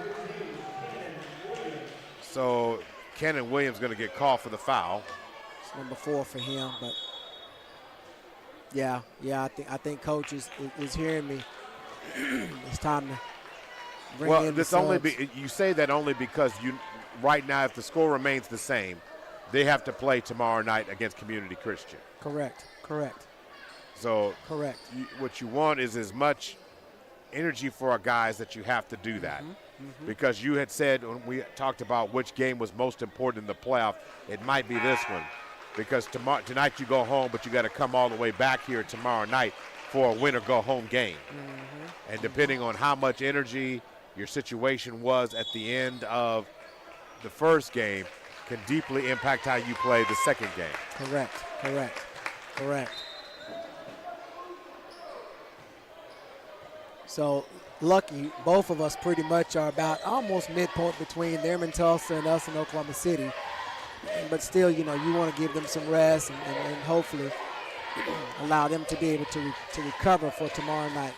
So Kenan Williams going to get called for the foul. It's number 4 for him, but yeah, I think coach is hearing me. It's time to bring in the subs. You say that only because right now, if the score remains the same, they have to play tomorrow night against Community Christian. Correct. So correct. What you want is as much energy for our guys that you have to do that. Because you had said when we talked about which game was most important in the playoff, it might be this one. Because tonight you go home, but you got to come all the way back here tomorrow night for a win-or-go-home game. And depending on how much energy your situation was at the end of the first game can deeply impact how you play the second game. Correct. So lucky, both of us pretty much are about almost midpoint between them in Tulsa and us in Oklahoma City. But still, you want to give them some rest and hopefully allow them to be able to recover for tomorrow night.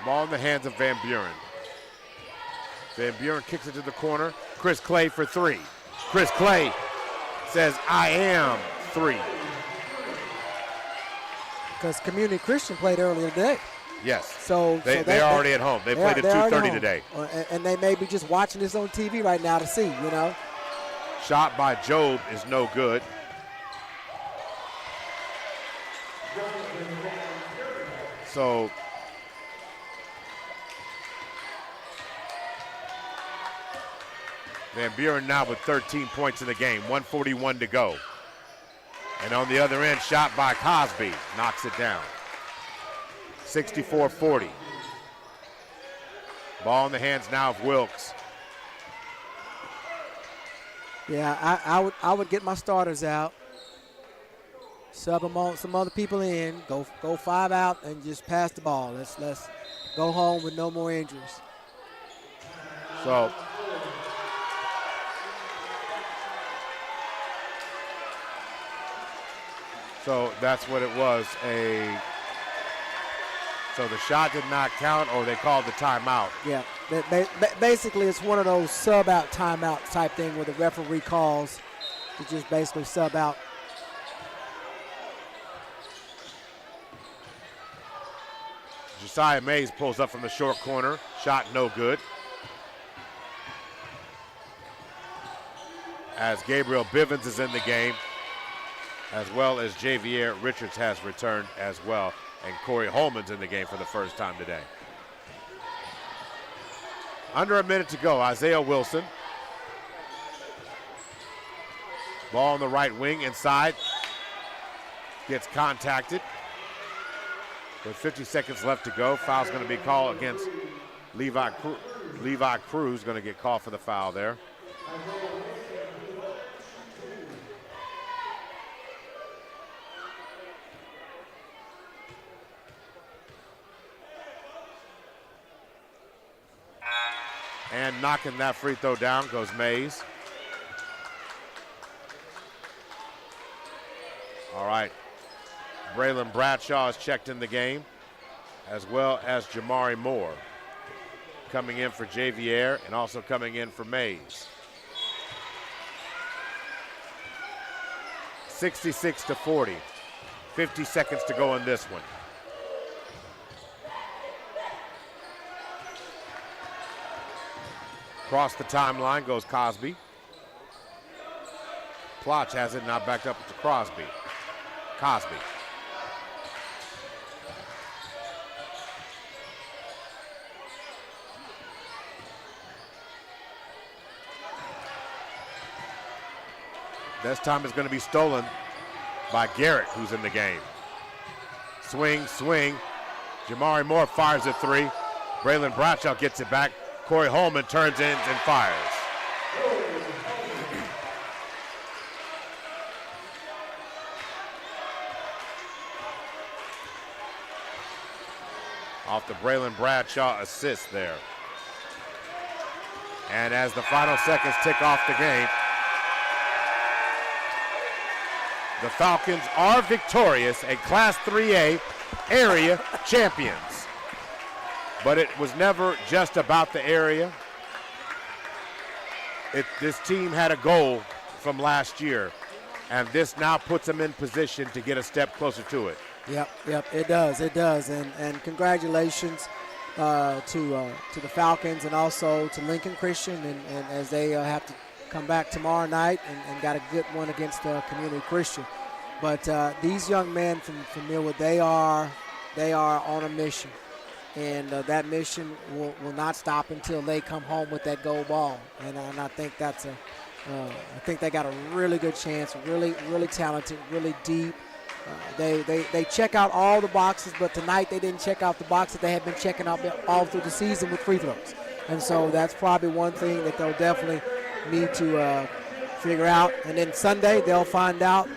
Ball in the hands of Van Buren. Van Buren kicks it to the corner. Chris Clay for 3. Chris Clay says, I am 3. Because Community Christian played earlier today. Yes. So they're already at home. They played at 2:30 today. And they may be just watching this on TV right now to see, Shot by Job is no good. So Van Buren now with 13 points in the game, 1:41 to go. And on the other end, shot by Cosby, knocks it down. 64-40. Ball in the hands now of Wilkes. Yeah, I would get my starters out, sub them on some other people in, go 5 out, and just pass the ball. Let's go home with no more injuries. So that's what it was. So the shot did not count, or they called the timeout. Yeah, basically it's one of those sub-out timeout type thing where the referee calls to just basically sub out. Josiah Mays pulls up from the short corner. Shot no good. As Gabriel Bivens is in the game, as well as Javier Richards has returned as well. And Corey Holman's in the game for the first time today. Under a minute to go, Isaiah Wilson. Ball on the right wing inside. Gets contacted. With 50 seconds left to go, foul's going to be called against Levi Cruz. Levi Cruz going to get called for the foul there. And knocking that free throw down goes Mays. All right. Braylon Bradshaw is checked in the game, as well as Jamari Moore. Coming in for Javier and also coming in for Mays. 66-40. 50 seconds to go in this one. Across the timeline goes Cosby. Plotch has it, now back up to Crosby. Cosby. This time is going to be stolen by Garrett, who's in the game. Swing. Jamari Moore fires a 3. Braylon Bradshaw gets it back. Corey Holman turns in and fires. Off the Braylon Bradshaw assist there. And as the final seconds tick off the game, The Falcons are victorious and Class 3A area champions. But it was never just about the area. This team had a goal from last year, and this now puts them in position to get a step closer to it. Yep, it does. And congratulations to the Falcons and also to Lincoln Christian, and as they have to come back tomorrow night and got a good one against Community Christian. But these young men from Millwood, they are on a mission, and that mission will not stop until they come home with that gold ball. And I think that's I think they got a really good chance, really talented, really deep. They check out all the boxes, but tonight they didn't check out the boxes they had been checking out all through the season with free throws. And so that's probably one thing that they'll definitely need to figure out. And then Sunday they'll find out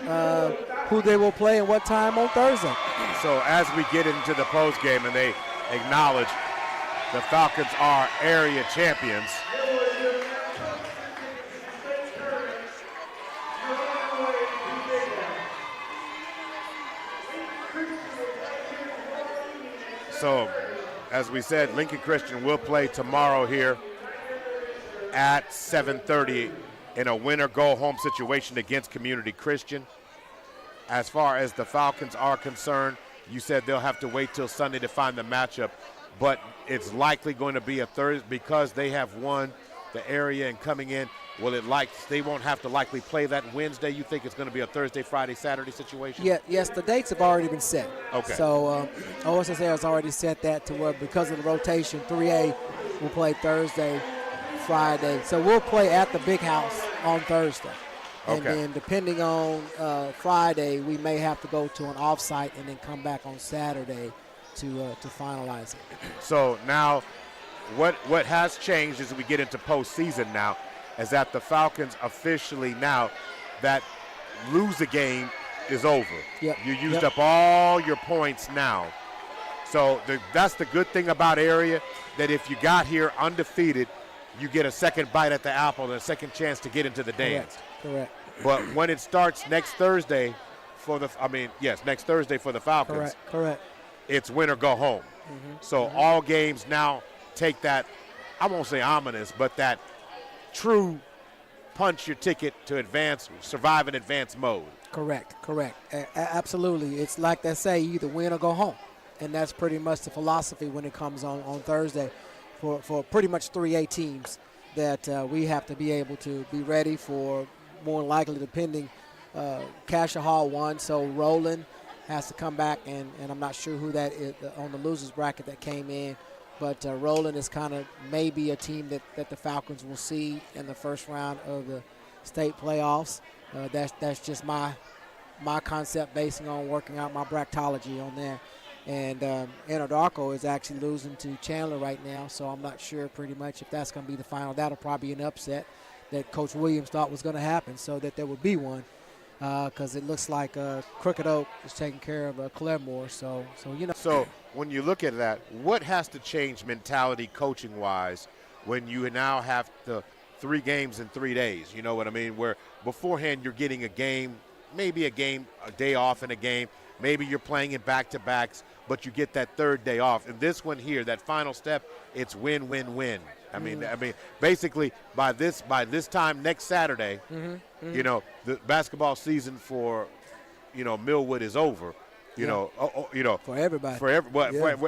who they will play and what time on Thursday. So as we get into the postgame and they acknowledge the Falcons are area champions, so, as we said, Lincoln Christian will play tomorrow here at 7:30 in a win-or-go-home situation against Community Christian. As far as the Falcons are concerned, you said they'll have to wait till Sunday to find the matchup, but it's likely going to be a Thursday because they have won the area and coming in. They won't have to likely play that Wednesday? You think it's going to be a Thursday, Friday, Saturday situation? Yes, the dates have already been set. Okay. So OSSA has already set that to where because of the rotation, 3A will play Thursday, Friday. So we'll play at the big house on Thursday. And then depending on Friday, we may have to go to an off-site and then come back on Saturday to finalize it. So now what has changed as we get into postseason now is that the Falcons officially now that lose a game is over. Yep. You used up all your points now. So that's the good thing about area, that if you got here undefeated, you get a second bite at the apple and a second chance to get into the dance. Correct. But when it starts next Thursday next Thursday for the Falcons. Correct. It's win or go home. Mm-hmm. So all games now take that, I won't say ominous, but that true punch your ticket to advance, survive in advance mode. Correct. Absolutely. It's like they say, you either win or go home. And that's pretty much the philosophy when it comes on Thursday for pretty much 3A teams, that we have to be able to be ready for, more likely depending, Cassia Hall won, so Roland has to come back, and I'm not sure who that is on the losers bracket that came in, but Roland is kind of maybe a team that the Falcons will see in the first round of the state playoffs. That's just my concept basing on working out my bracketology on there. And Anadarko is actually losing to Chandler right now, so I'm not sure pretty much if that's going to be the final. That'll probably be an upset that Coach Williams thought was going to happen, so that there would be one, because it looks like Crooked Oak is taking care of Claremore. So you know. So when you look at that, what has to change mentality coaching-wise when you now have the 3 games in 3 days? You know what I mean? Where beforehand you're getting a game, maybe a day off in a game. Maybe you're playing in back-to-backs, but you get that third day off. And this one here, that final step, it's win, win, win. I mean, basically by this time next Saturday, you know, the basketball season for, you know, Millwood is over. You know, for everybody. For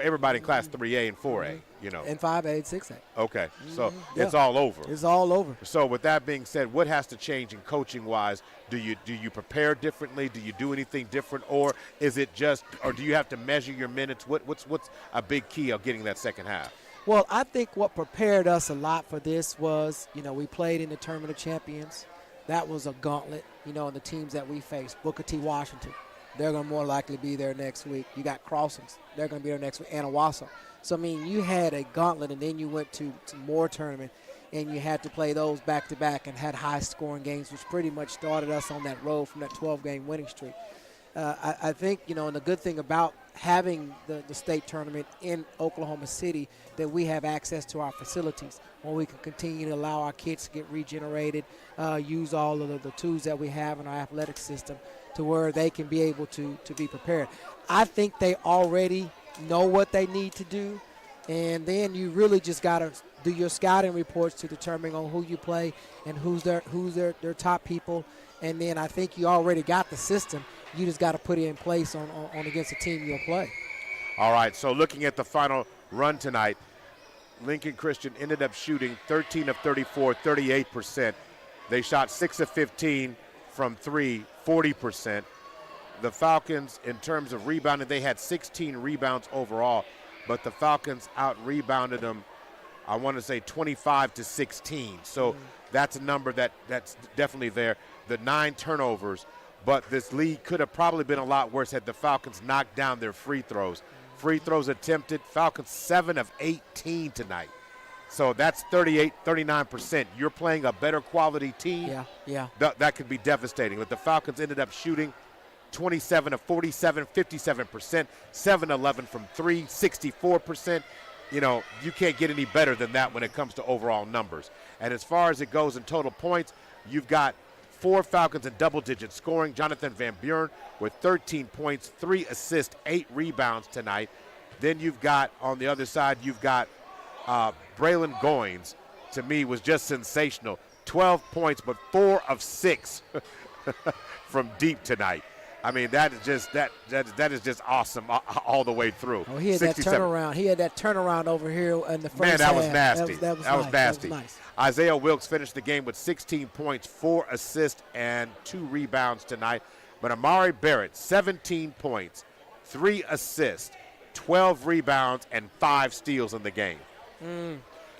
everybody in Class 3A and 4A, you know. And 5A and 6A. Okay, so it's all over. It's all over. So with that being said, what has to change in coaching-wise? Do you prepare differently? Do you do anything different, or is it just, or do you have to measure your minutes? What's a big key of getting that second half? Well, I think what prepared us a lot for this was, you know, we played in the Tournament of Champions. That was a gauntlet, you know, and the teams that we faced. Booker T. Washington, they're going to more likely be there next week. You got Crossings, they're going to be there next week. Anawasso. So, I mean, you had a gauntlet, and then you went to more tournament, and you had to play those back-to-back and had high-scoring games, which pretty much started us on that road from that 12-game winning streak. I think, you know, and the good thing about having the state tournament in Oklahoma City that we have access to our facilities where we can continue to allow our kids to get regenerated, use all of the tools that we have in our athletic system to where they can be able to be prepared. I think they already know what they need to do, and then you really just got to do your scouting reports to determine on who you play and who's their top people. And then I think you already got the system. You just got to put it in place on against the team you'll play. All right, so looking at the final run tonight, Lincoln Christian ended up shooting 13 of 34, 38%. They shot 6 of 15 from 3, 40%. The Falcons, in terms of rebounding, they had 16 rebounds overall, but the Falcons out-rebounded them, I want to say 25 to 16. So that's a number that's definitely there. The 9 turnovers, but this lead could have probably been a lot worse had the Falcons knocked down their free throws. Free throws attempted, Falcons 7 of 18 tonight. So that's 39%. You're playing a better quality team. Yeah. That could be devastating. But the Falcons ended up shooting 27 of 47, 57%, 7-11 from 3, 64%. You know, you can't get any better than that when it comes to overall numbers. And as far as it goes in total points, you've got 4 Falcons in double-digit scoring. Jonathan Van Buren with 13 points, 3 assists, 8 rebounds tonight. Then you've got, on the other side, you've got Braylon Goins, to me, was just sensational. 12 points, but 4 of 6 from deep tonight. I mean, that is just awesome all the way through. Oh, he had 67. That turnaround. He had that turnaround over here in the first half. Man, that was nasty. That was nasty. That was nice. Isaiah Wilkes finished the game with 16 points, 4 assists, and 2 rebounds tonight. But Amari Barrett, 17 points, 3 assists, 12 rebounds, and 5 steals in the game.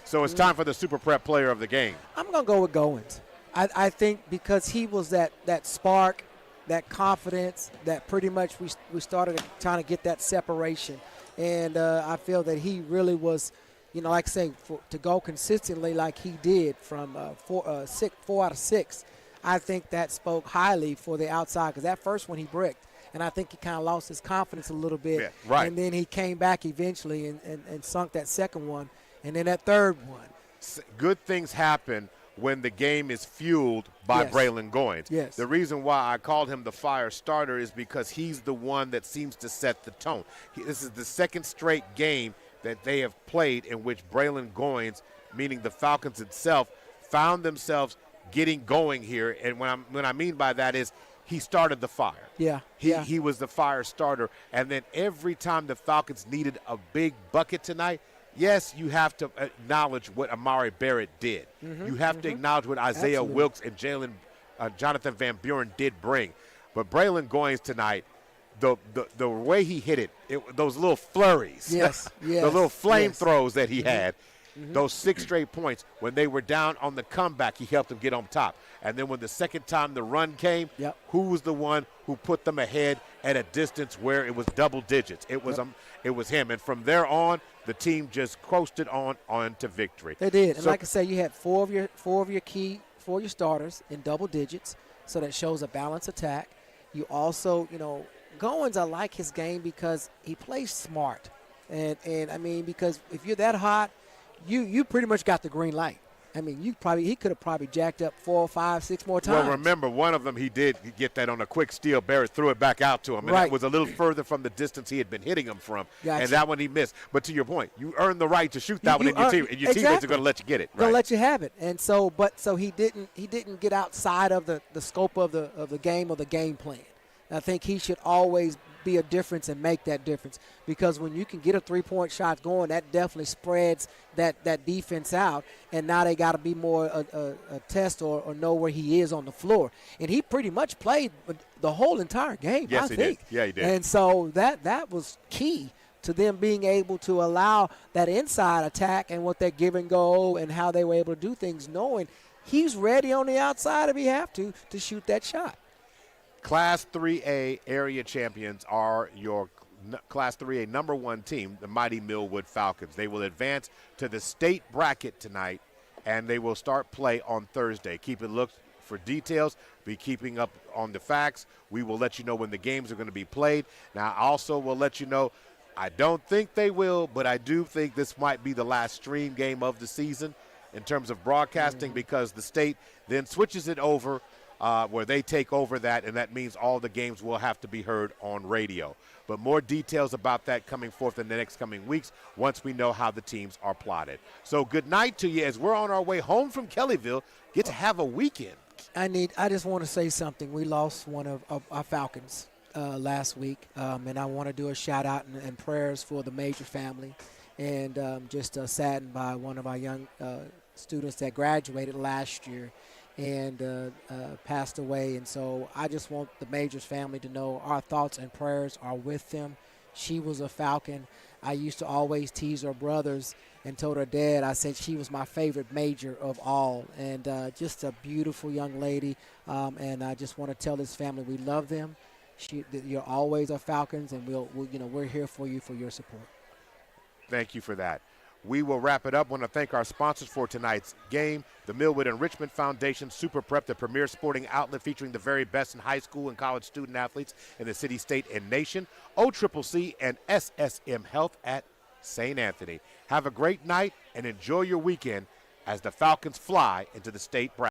So it's time for the Super Prep player of the game. I'm going to go with Goins. I think because he was that spark, that confidence, that pretty much we started trying to get that separation. And I feel that he really was, you know, like I say, to go consistently like he did from 4 out of 6, I think that spoke highly for the outside because that first one he bricked. And I think he kind of lost his confidence a little bit. Yeah, right. And then he came back eventually and sunk that second one. And then that third one. Good things happen when the game is fueled by Braylon Goins. Yes. The reason why I called him the fire starter is because he's the one that seems to set the tone. This is the second straight game that they have played in which Braylon Goins, meaning the Falcons itself, found themselves getting going here. And what I mean by that is he started the fire. He was the fire starter. And then every time the Falcons needed a big bucket tonight, yes, you have to acknowledge what Amari Barrett did. You have to acknowledge what Isaiah Wilkes and Jonathan Van Buren did bring. But Braylon Goins tonight, the way he hit it, those little flurries, the little flame throws that he had, those 6 straight points, when they were down on the comeback, he helped them get on top. And then when the second time the run came, who was the one who put them ahead at a distance where it was double digits? It was him. And from there on, the team just coasted on to victory. They did. And like I said, you had four of your starters in double digits, so that shows a balanced attack. You also, you know, Goins, I like his game because he plays smart. And I mean, because if you're that hot, you pretty much got the green light. I mean, he could have probably jacked up 4, 5, 6 more times. Well, remember, one of them he did get that on a quick steal. Barrett threw it back out to him, and it was a little further from the distance he had been hitting him from. And that one he missed. But to your point, you earned the right to shoot that one in your team, and your teammates are going to let you get it. Going to let you have it. And so, so he didn't get outside of the scope of the game or the game plan. I think he should always be a difference and make that difference, because when you can get a 3-point shot going, that definitely spreads that defense out, and now they got to be more a test or know where he is on the floor. And he pretty much played the whole entire game, I think. Yeah, he did. And so that was key to them being able to allow that inside attack and what that give and go and how they were able to do things, knowing he's ready on the outside if he have to shoot that shot. Class 3A area champions are your Class 3A number 1 team, the mighty Millwood Falcons. They will advance to the state bracket tonight, and they will start play on Thursday. Keep a look for details. be keeping up on the facts. We will let you know when the games are going to be played. Now, I also will let you know, I don't think they will, but I do think this might be the last stream game of the season in terms of broadcasting, because the state then switches it over where they take over that, and that means all the games will have to be heard on radio. But more details about that coming forth in the next coming weeks once we know how the teams are plotted. So good night to you as we're on our way home from Kellyville. Get to have a weekend. I just want to say something. We lost one of our Falcons last week, and I want to do a shout-out and prayers for the Major family, and just saddened by one of our young students that graduated last year and passed away. And so I just want the Majors family to know our thoughts and prayers are with them. She was a Falcon. I used to always tease her brothers and told her dad, I said she was my favorite Major of all, and just a beautiful young lady. And I just want to tell this family we love them. You're always our Falcons, and we're here for you for your support. Thank you for that. We will wrap it up. I want to thank our sponsors for tonight's game, the Millwood and Richmond Foundation Super Prep, the premier sporting outlet featuring the very best in high school and college student athletes in the city, state, and nation, OCCC and SSM Health at St. Anthony. Have a great night and enjoy your weekend as the Falcons fly into the state bracket.